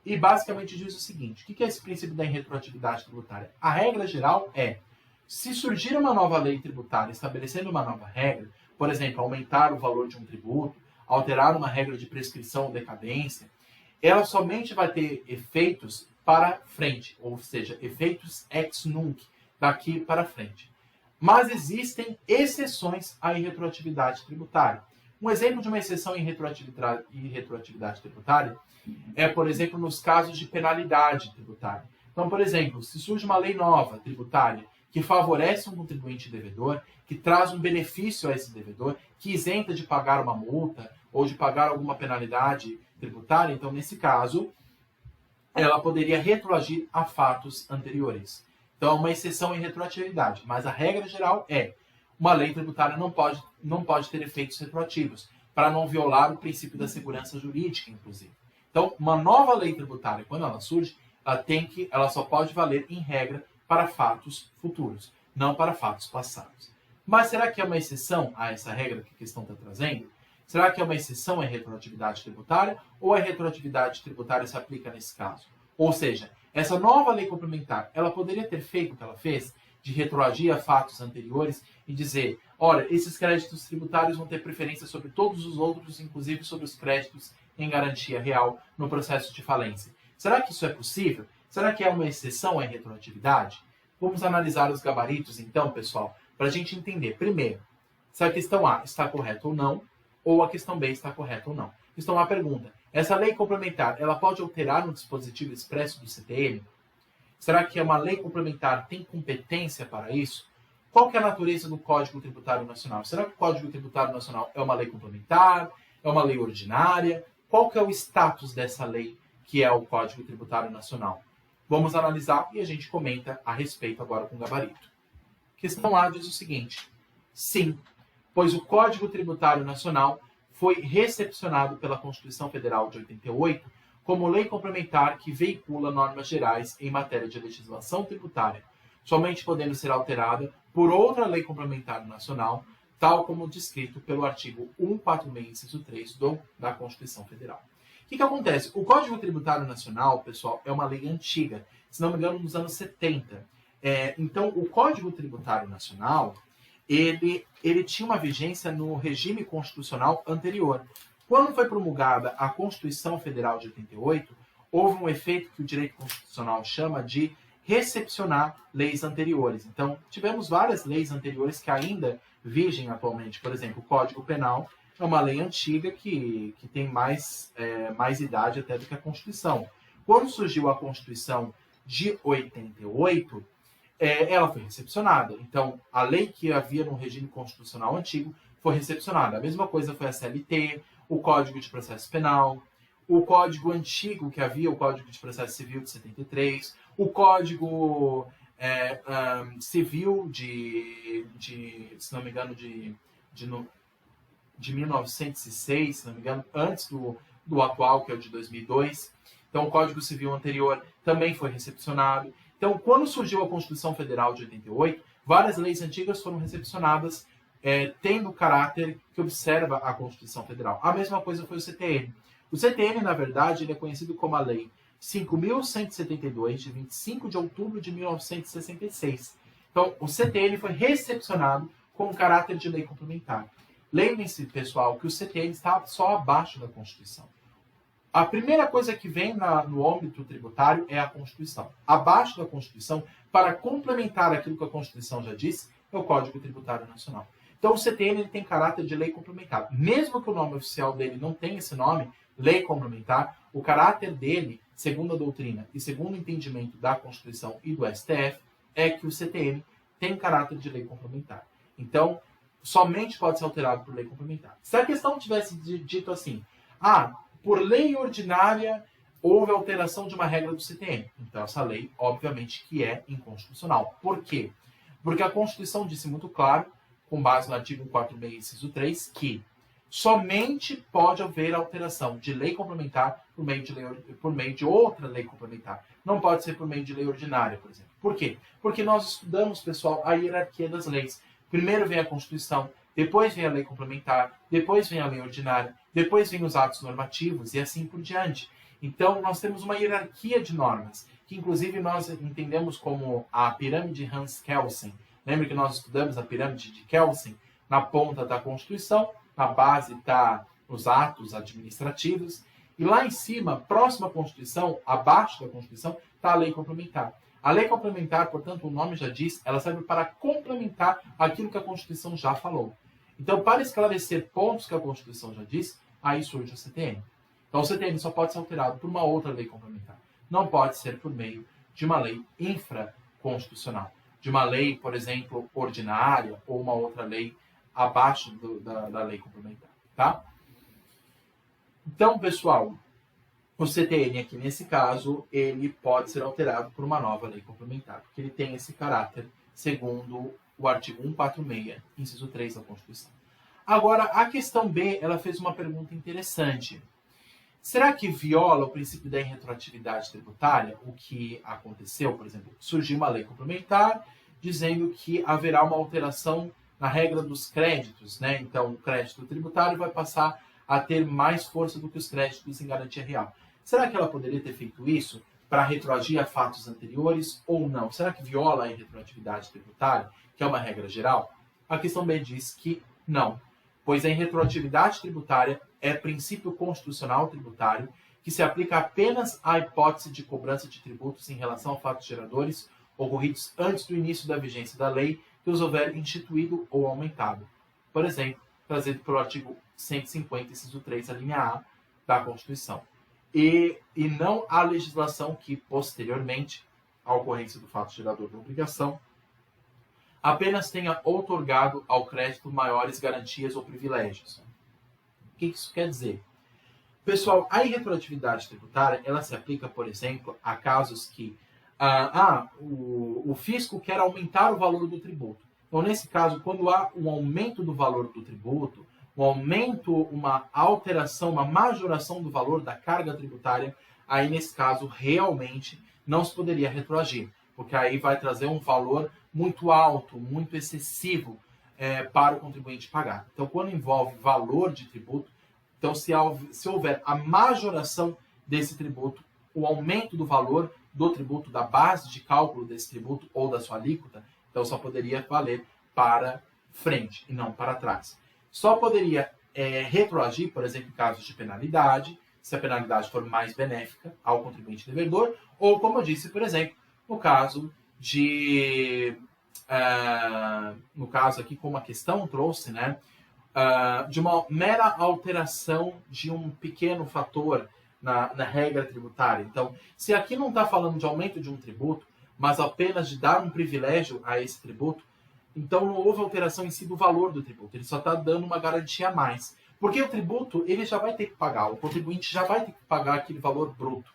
e basicamente diz o seguinte, o que é esse princípio da irretroatividade tributária? A regra geral é, se surgir uma nova lei tributária estabelecendo uma nova regra, por exemplo, aumentar o valor de um tributo, alterar uma regra de prescrição ou decadência, ela somente vai ter efeitos para frente, ou seja, efeitos ex nunc, daqui para frente. Mas existem exceções à irretroatividade tributária. Um exemplo de uma exceção em irretroatividade tributária é, por exemplo, nos casos de penalidade tributária. Então, por exemplo, se surge uma lei nova tributária que favorece um contribuinte devedor, que traz um benefício a esse devedor, que isenta de pagar uma multa ou de pagar alguma penalidade tributária, então, nesse caso, ela poderia retroagir a fatos anteriores. Então, é uma exceção em retroatividade, mas a regra geral é uma lei tributária não pode ter efeitos retroativos, para não violar o princípio da segurança jurídica, inclusive. Então, uma nova lei tributária, quando ela surge, ela só pode valer, em regra, para fatos futuros, não para fatos passados. Mas será que é uma exceção a essa regra que a questão está trazendo? Será que é uma exceção à retroatividade tributária ou a retroatividade tributária se aplica nesse caso? Ou seja, essa nova lei complementar, ela poderia ter feito o que ela fez, de retroagir a fatos anteriores e dizer, olha, esses créditos tributários vão ter preferência sobre todos os outros, inclusive sobre os créditos em garantia real no processo de falência. Será que isso é possível? Será que é uma exceção à retroatividade? Vamos analisar os gabaritos, então, pessoal, para a gente entender, primeiro, se a questão A está correta ou a questão B está correta ou não. Questão A pergunta, essa lei complementar, ela pode alterar no dispositivo expresso do CTN? Será que uma lei complementar tem competência para isso? Qual que é a natureza do Código Tributário Nacional? Será que o Código Tributário Nacional é uma lei complementar? É uma lei ordinária? Qual que é o status dessa lei que é o Código Tributário Nacional? Vamos analisar e a gente comenta a respeito agora com o gabarito. Questão A diz o seguinte. Sim, pois o Código Tributário Nacional foi recepcionado pela Constituição Federal de 88 como lei complementar que veicula normas gerais em matéria de legislação tributária, somente podendo ser alterada por outra lei complementar nacional, tal como descrito pelo artigo 146, inciso 3 da Constituição Federal. O que acontece? O Código Tributário Nacional, pessoal, é uma lei antiga, se não me engano, dos anos 70. Então, o Código Tributário Nacional, ele tinha uma vigência no regime constitucional anterior. Quando foi promulgada a Constituição Federal de 88, houve um efeito que o direito constitucional chama de recepcionar leis anteriores. Então, tivemos várias leis anteriores que ainda vigem atualmente. Por exemplo, o Código Penal é uma lei antiga que tem mais idade até do que a Constituição. Quando surgiu a Constituição de 88, ela foi recepcionada. Então, a lei que havia no regime constitucional antigo foi recepcionada. A mesma coisa foi a CLT, o Código de Processo Penal, o Código antigo que havia, o Código de Processo Civil de 73, o Código Civil se não me engano, de 1906, se não me engano, antes do atual, que é o de 2002. Então, o Código Civil anterior também foi recepcionado. Então, quando surgiu a Constituição Federal de 88, várias leis antigas foram recepcionadas, tendo o caráter que observa a Constituição Federal. A mesma coisa foi o CTN. O CTN, na verdade, ele é conhecido como a Lei 5.172, de 25 de outubro de 1966. Então, o CTN foi recepcionado com o caráter de lei complementar. Lembrem-se, pessoal, que o CTN está só abaixo da Constituição. A primeira coisa que vem no âmbito tributário é a Constituição. Abaixo da Constituição, para complementar aquilo que a Constituição já disse, é o Código Tributário Nacional. Então o CTN ele tem caráter de lei complementar. Mesmo que o nome oficial dele não tenha esse nome, lei complementar, o caráter dele, segundo a doutrina e segundo o entendimento da Constituição e do STF, é que o CTN tem caráter de lei complementar. Então, somente pode ser alterado por lei complementar. Se a questão tivesse dito assim, por lei ordinária houve alteração de uma regra do CTN, então essa lei, obviamente, que é inconstitucional. Por quê? Porque a Constituição disse muito claro, com base no artigo 146, inciso 3, que somente pode haver alteração de lei complementar por meio de outra lei complementar. Não pode ser por meio de lei ordinária, por exemplo. Por quê? Porque nós estudamos, pessoal, a hierarquia das leis. Primeiro vem a Constituição, depois vem a lei complementar, depois vem a lei ordinária, depois vem os atos normativos e assim por diante. Então, nós temos uma hierarquia de normas, que inclusive nós entendemos como a pirâmide Hans-Kelsen. Lembra que nós estudamos a pirâmide de Kelsen? Na ponta da Constituição, na base está os atos administrativos, e lá em cima, próximo à Constituição, abaixo da Constituição, está a lei complementar. A lei complementar, portanto, o nome já diz, ela serve para complementar aquilo que a Constituição já falou. Então, para esclarecer pontos que a Constituição já diz, aí surge o CTN. Então, o CTN só pode ser alterado por uma outra lei complementar. Não pode ser por meio de uma lei infraconstitucional. De uma lei, por exemplo, ordinária ou uma outra lei abaixo da lei complementar. Tá? Então, pessoal, o CTN aqui, nesse caso, ele pode ser alterado por uma nova lei complementar, porque ele tem esse caráter, segundo o artigo 146, inciso 3 da Constituição. Agora, a questão B, ela fez uma pergunta interessante. Será que viola o princípio da irretroatividade tributária? O que aconteceu, por exemplo, surgiu uma lei complementar dizendo que haverá uma alteração na regra dos créditos, né? Então, o crédito tributário vai passar a ter mais força do que os créditos em garantia real. Será que ela poderia ter feito isso para retroagir a fatos anteriores ou não? Será que viola a irretroatividade tributária, que é uma regra geral? A questão B diz que não, pois a irretroatividade tributária é princípio constitucional tributário que se aplica apenas à hipótese de cobrança de tributos em relação a fatos geradores ocorridos antes do início da vigência da lei que os houver instituído ou aumentado. Por exemplo, trazido pelo artigo 150, inciso 3, a linha A da Constituição. E não a legislação que, posteriormente, à ocorrência do fato gerador da obrigação, apenas tenha outorgado ao crédito maiores garantias ou privilégios. O que isso quer dizer? Pessoal, a irretroatividade tributária, ela se aplica, por exemplo, a casos que o fisco quer aumentar o valor do tributo. Então, nesse caso, quando há um aumento do valor do tributo, um aumento, uma alteração, uma majoração do valor da carga tributária, aí, nesse caso, realmente não se poderia retroagir, porque aí vai trazer um valor muito alto, muito excessivo para o contribuinte pagar. Então, quando envolve valor de tributo, então, se houver a majoração desse tributo, o aumento do valor do tributo, da base de cálculo desse tributo ou da sua alíquota, então só poderia valer para frente e não para trás. Só poderia retroagir, por exemplo, em casos de penalidade, se a penalidade for mais benéfica ao contribuinte devedor, ou, como eu disse, por exemplo, no caso de... no caso aqui, como a questão trouxe, né, de uma mera alteração de um pequeno fator na regra tributária. Então, se aqui não está falando de aumento de um tributo, mas apenas de dar um privilégio a esse tributo, então não houve alteração em si do valor do tributo, ele só está dando uma garantia a mais. Porque o tributo, ele já vai ter que pagar, o contribuinte já vai ter que pagar aquele valor bruto.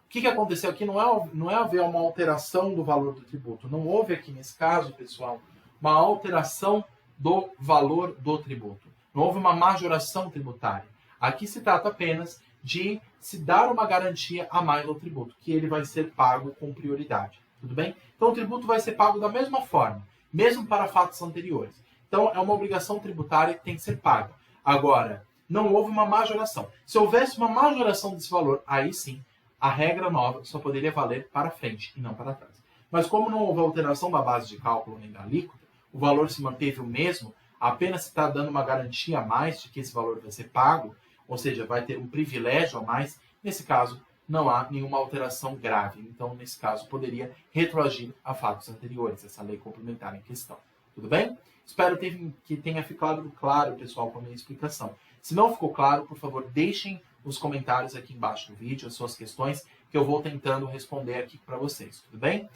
O que aconteceu aqui não é haver uma alteração do valor do tributo, não houve aqui nesse caso, pessoal, uma alteração do valor do tributo. Não houve uma majoração tributária. Aqui se trata apenas de se dar uma garantia a mais ao tributo, que ele vai ser pago com prioridade. Tudo bem? Então o tributo vai ser pago da mesma forma, mesmo para fatos anteriores. Então é uma obrigação tributária que tem que ser paga. Agora, não houve uma majoração. Se houvesse uma majoração desse valor, aí sim, a regra nova só poderia valer para frente e não para trás. Mas como não houve alteração da base de cálculo nem da alíquota, o valor se manteve o mesmo, apenas se está dando uma garantia a mais de que esse valor vai ser pago, ou seja, vai ter um privilégio a mais, nesse caso, não há nenhuma alteração grave. Então, nesse caso, poderia retroagir a fatos anteriores, essa lei complementar em questão. Tudo bem? Espero que tenha ficado claro, pessoal, com a minha explicação. Se não ficou claro, por favor, deixem os comentários aqui embaixo do vídeo, as suas questões, que eu vou tentando responder aqui para vocês, tudo bem?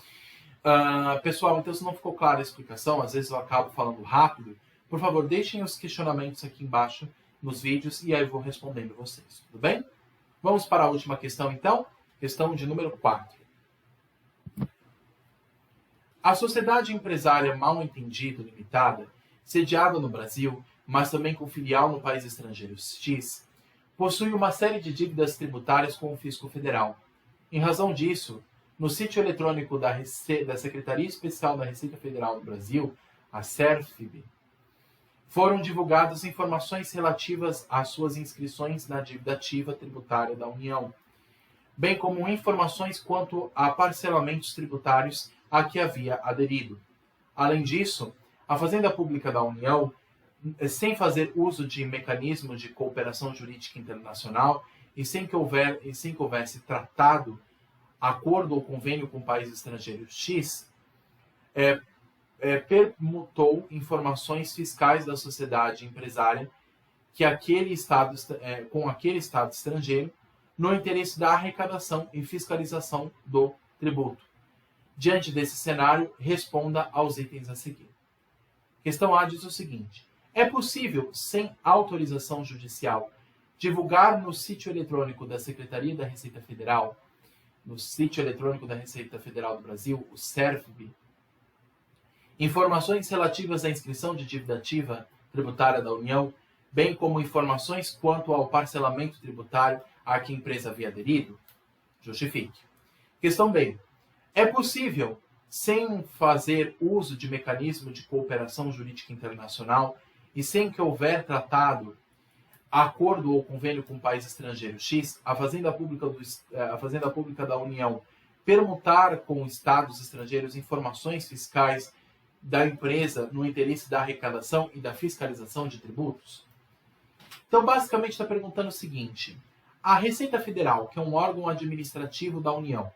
Pessoal, então se não ficou clara a explicação, às vezes eu acabo falando rápido, por favor, deixem os questionamentos aqui embaixo nos vídeos e aí eu vou respondendo vocês, tudo bem? Vamos para a última questão, então. Questão de número 4. A Sociedade Empresária Mal Entendido Limitada, sediada no Brasil, mas também com filial no país estrangeiro X, possui uma série de dívidas tributárias com o Fisco Federal. Em razão disso, no sítio eletrônico da Secretaria Especial da Receita Federal do Brasil, a SERFIB, foram divulgadas informações relativas às suas inscrições na dívida ativa tributária da União, bem como informações quanto a parcelamentos tributários a que havia aderido. Além disso, a Fazenda Pública da União, sem fazer uso de mecanismos de cooperação jurídica internacional e sem que houvesse tratado, acordo ou convênio com o país estrangeiro X, permutou informações fiscais da sociedade empresária que com aquele Estado estrangeiro no interesse da arrecadação e fiscalização do tributo. Diante desse cenário, responda aos itens a seguir. Questão A diz o seguinte: é possível, sem autorização judicial, divulgar no sítio eletrônico da Secretaria da Receita Federal, no sítio eletrônico da Receita Federal do Brasil, o SERFIB, informações relativas à inscrição de dívida ativa tributária da União, bem como informações quanto ao parcelamento tributário a que a empresa havia aderido? Justifique. Questão B. É possível, sem fazer uso de mecanismo de cooperação jurídica internacional e sem que houver tratado, acordo ou convênio com o país estrangeiro X, a Fazenda Pública da União permutar com estados estrangeiros informações fiscais da empresa no interesse da arrecadação e da fiscalização de tributos? Então, basicamente, está perguntando o seguinte: a Receita Federal, que é um órgão administrativo da União,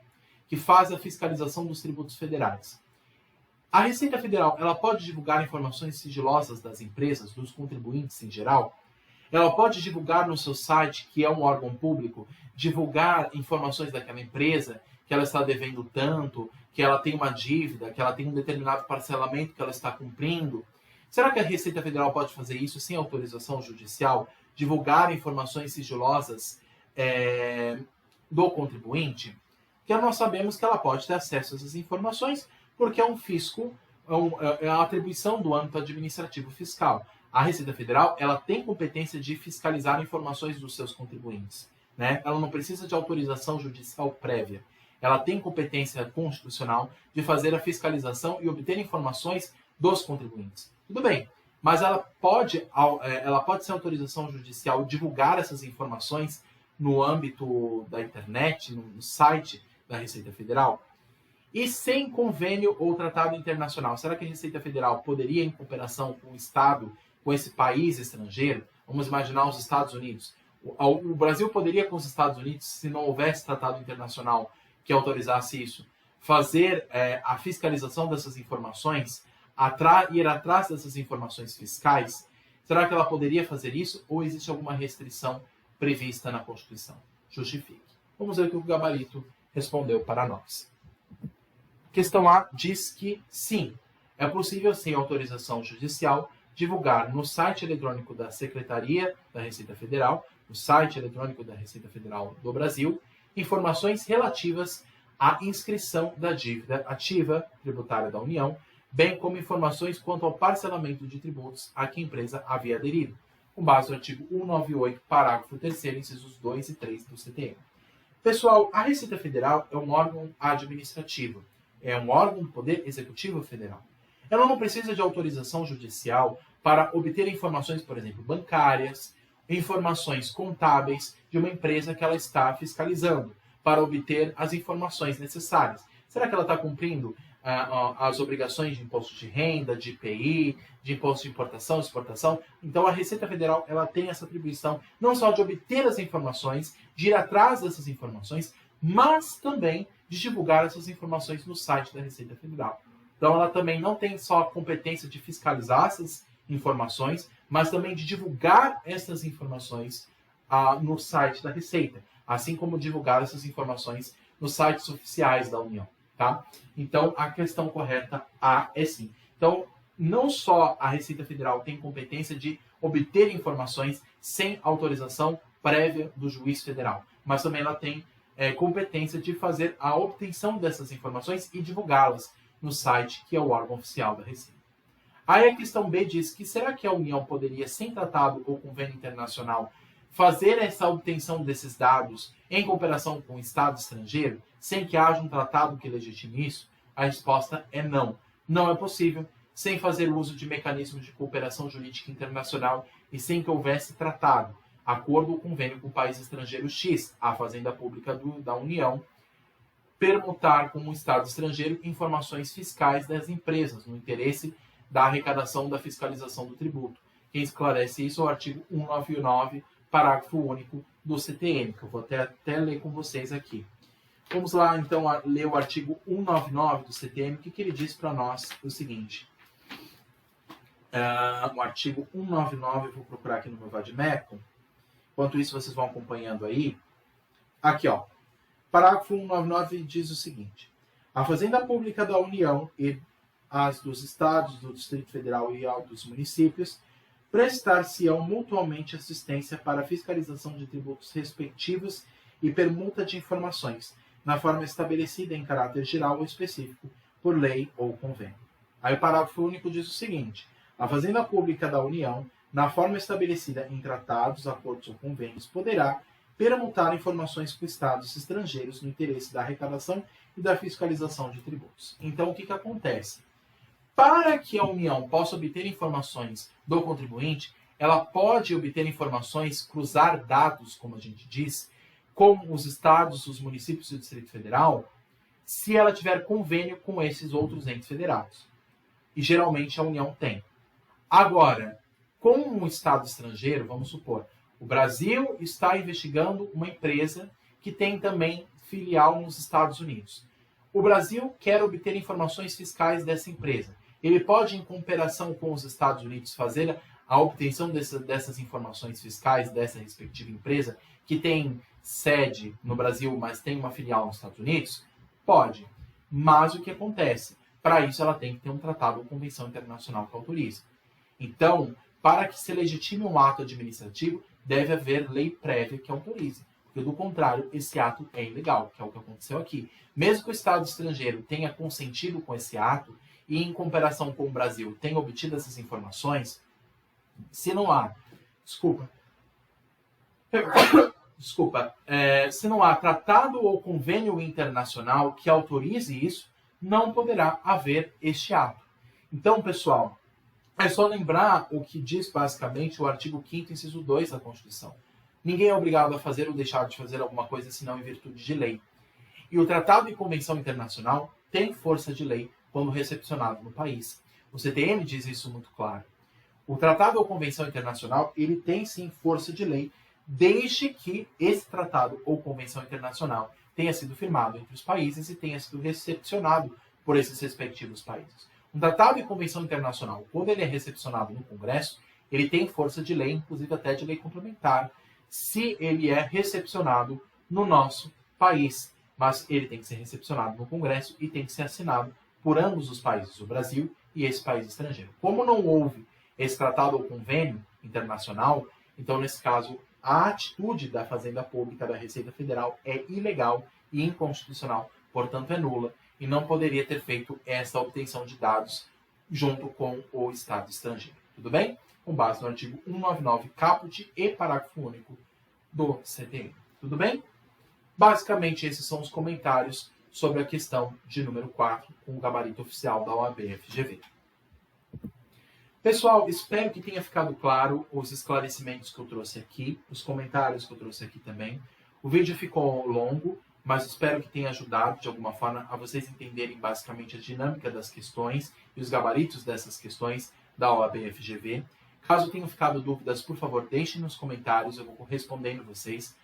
que faz a fiscalização dos tributos federais, a Receita Federal, ela pode divulgar informações sigilosas das empresas, dos contribuintes em geral? Ela pode divulgar no seu site, que é um órgão público, divulgar informações daquela empresa, que ela está devendo tanto, que ela tem uma dívida, que ela tem um determinado parcelamento que ela está cumprindo? Será que a Receita Federal pode fazer isso sem autorização judicial? Divulgar informações sigilosas do contribuinte? Porque nós sabemos que ela pode ter acesso a essas informações, porque é um fisco, é a atribuição do âmbito administrativo fiscal. A Receita Federal, ela tem competência de fiscalizar informações dos seus contribuintes, né? Ela não precisa de autorização judicial prévia. Ela tem competência constitucional de fazer a fiscalização e obter informações dos contribuintes. Tudo bem, mas ela pode sem autorização judicial divulgar essas informações no âmbito da internet, no site da Receita Federal? E sem convênio ou tratado internacional, será que a Receita Federal poderia, em cooperação com o Estado, com esse país estrangeiro, vamos imaginar os Estados Unidos, o Brasil poderia, com os Estados Unidos, se não houvesse tratado internacional que autorizasse isso, fazer a fiscalização dessas informações, ir atrás dessas informações fiscais? Será que ela poderia fazer isso ou existe alguma restrição prevista na Constituição? Justifique. Vamos ver o que o gabarito respondeu para nós. Questão A diz que sim, é possível, sem autorização judicial, divulgar no site eletrônico da Secretaria da Receita Federal, no site eletrônico da Receita Federal do Brasil, informações relativas à inscrição da dívida ativa tributária da União, bem como informações quanto ao parcelamento de tributos a que a empresa havia aderido, com base no artigo 198, parágrafo 3º, incisos 2 e 3 do CTM. Pessoal, a Receita Federal é um órgão administrativo, é um órgão do Poder Executivo Federal. Ela não precisa de autorização judicial para obter informações, por exemplo, bancárias, informações contábeis de uma empresa que ela está fiscalizando, para obter as informações necessárias. Será que ela está cumprindo as obrigações de imposto de renda, de IPI, de imposto de importação, exportação? Então, a Receita Federal, ela tem essa atribuição não só de obter as informações, de ir atrás dessas informações, mas também de divulgar essas informações no site da Receita Federal. Então, ela também não tem só a competência de fiscalizar essas informações, mas também de divulgar essas informações no site da Receita, assim como divulgar essas informações nos sites oficiais da União. Tá? Então, a questão correta A é sim. Então, não só a Receita Federal tem competência de obter informações sem autorização prévia do juiz federal, mas também ela tem competência de fazer a obtenção dessas informações e divulgá-las no site, que é o órgão oficial da Receita. Aí a questão B diz que será que a União poderia, sem tratado ou convênio internacional, fazer essa obtenção desses dados em cooperação com o Estado estrangeiro, sem que haja um tratado que legitime isso? A resposta é não. Não é possível, sem fazer uso de mecanismos de cooperação jurídica internacional e sem que houvesse tratado, acordo ou convênio com o país estrangeiro X, a Fazenda Pública da União, permutar com o Estado estrangeiro informações fiscais das empresas, no interesse da arrecadação da fiscalização do tributo. Quem esclarece isso é o artigo 199, parágrafo único do CTM, que eu vou até ler com vocês aqui. Vamos lá, então, ler o artigo 199 do CTM, que ele diz para nós o seguinte. O artigo 199, eu vou procurar aqui no meu Vadimeco. Enquanto isso, vocês vão acompanhando aí. Aqui, ó. Parágrafo 199 diz o seguinte. A Fazenda Pública da União e as dos Estados, do Distrito Federal e dos municípios prestar-se-ão mutuamente assistência para a fiscalização de tributos respectivos e permuta de informações, na forma estabelecida em caráter geral ou específico, por lei ou convênio. Aí o parágrafo único diz o seguinte. A Fazenda Pública da União, na forma estabelecida em tratados, acordos ou convênios, poderá permutar informações com estados estrangeiros no interesse da arrecadação e da fiscalização de tributos. Então, o que acontece? Para que a União possa obter informações do contribuinte, ela pode obter informações, cruzar dados, como a gente diz, com os estados, os municípios e o Distrito Federal, se ela tiver convênio com esses outros entes federados. E geralmente a União tem. Agora, com um estado estrangeiro, vamos supor, o Brasil está investigando uma empresa que tem também filial nos Estados Unidos. O Brasil quer obter informações fiscais dessa empresa. Ele pode, em cooperação com os Estados Unidos, fazer a obtenção dessas informações fiscais dessa respectiva empresa, que tem sede no Brasil, mas tem uma filial nos Estados Unidos? Pode. Mas o que acontece? Para isso, ela tem que ter um tratado ou convenção internacional que autorize. Então, para que se legitime um ato administrativo, deve haver lei prévia que autorize. Porque, do contrário, esse ato é ilegal, que é o que aconteceu aqui. Mesmo que o Estado estrangeiro tenha consentido com esse ato e, em comparação com o Brasil, tenha obtido essas informações, se não há... se não há tratado ou convênio internacional que autorize isso, não poderá haver este ato. Então, pessoal, é só lembrar o que diz basicamente o artigo 5º, inciso 2 da Constituição. Ninguém é obrigado a fazer ou deixar de fazer alguma coisa senão em virtude de lei. E o Tratado e Convenção Internacional tem força de lei quando recepcionado no país. O CTM diz isso muito claro. O Tratado ou Convenção Internacional, ele tem sim força de lei, desde que esse Tratado ou Convenção Internacional tenha sido firmado entre os países e tenha sido recepcionado por esses respectivos países. Um Tratado e Convenção Internacional, quando ele é recepcionado no Congresso, ele tem força de lei, inclusive até de lei complementar, se ele é recepcionado no nosso país. Mas ele tem que ser recepcionado no Congresso e tem que ser assinado por ambos os países, o Brasil e esse país estrangeiro. Como não houve esse tratado ou convênio internacional, então, nesse caso, a atitude da Fazenda Pública da Receita Federal é ilegal e inconstitucional, portanto é nula, e não poderia ter feito essa obtenção de dados junto com o Estado estrangeiro. Tudo bem? Com base no artigo 199, caput e parágrafo único do CTM. Tudo bem? Basicamente, esses são os comentários sobre a questão de número 4, com o gabarito oficial da OAB-FGV. Pessoal, espero que tenha ficado claro os esclarecimentos que eu trouxe aqui, os comentários que eu trouxe aqui também. O vídeo ficou longo, mas espero que tenha ajudado, de alguma forma, a vocês entenderem basicamente a dinâmica das questões e os gabaritos dessas questões da OAB-FGV. Caso tenham ficado dúvidas, por favor, deixem nos comentários, eu vou respondendo vocês.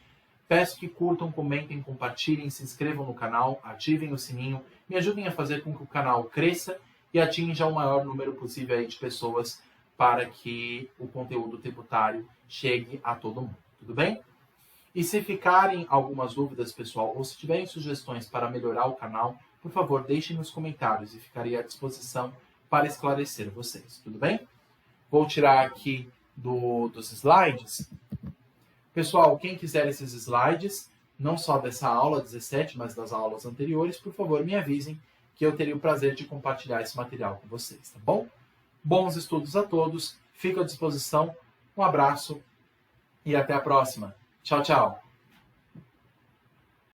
Peço que curtam, comentem, compartilhem, se inscrevam no canal, ativem o sininho, me ajudem a fazer com que o canal cresça e atinja o maior número possível aí de pessoas para que o conteúdo tributário chegue a todo mundo. Tudo bem? E se ficarem algumas dúvidas, pessoal, ou se tiverem sugestões para melhorar o canal, por favor, deixem nos comentários e ficarei à disposição para esclarecer vocês. Tudo bem? Vou tirar aqui dos slides. Pessoal, quem quiser esses slides, não só dessa aula 17, mas das aulas anteriores, por favor, me avisem que eu teria o prazer de compartilhar esse material com vocês, tá bom? Bons estudos a todos, fico à disposição, um abraço e até a próxima. Tchau, tchau!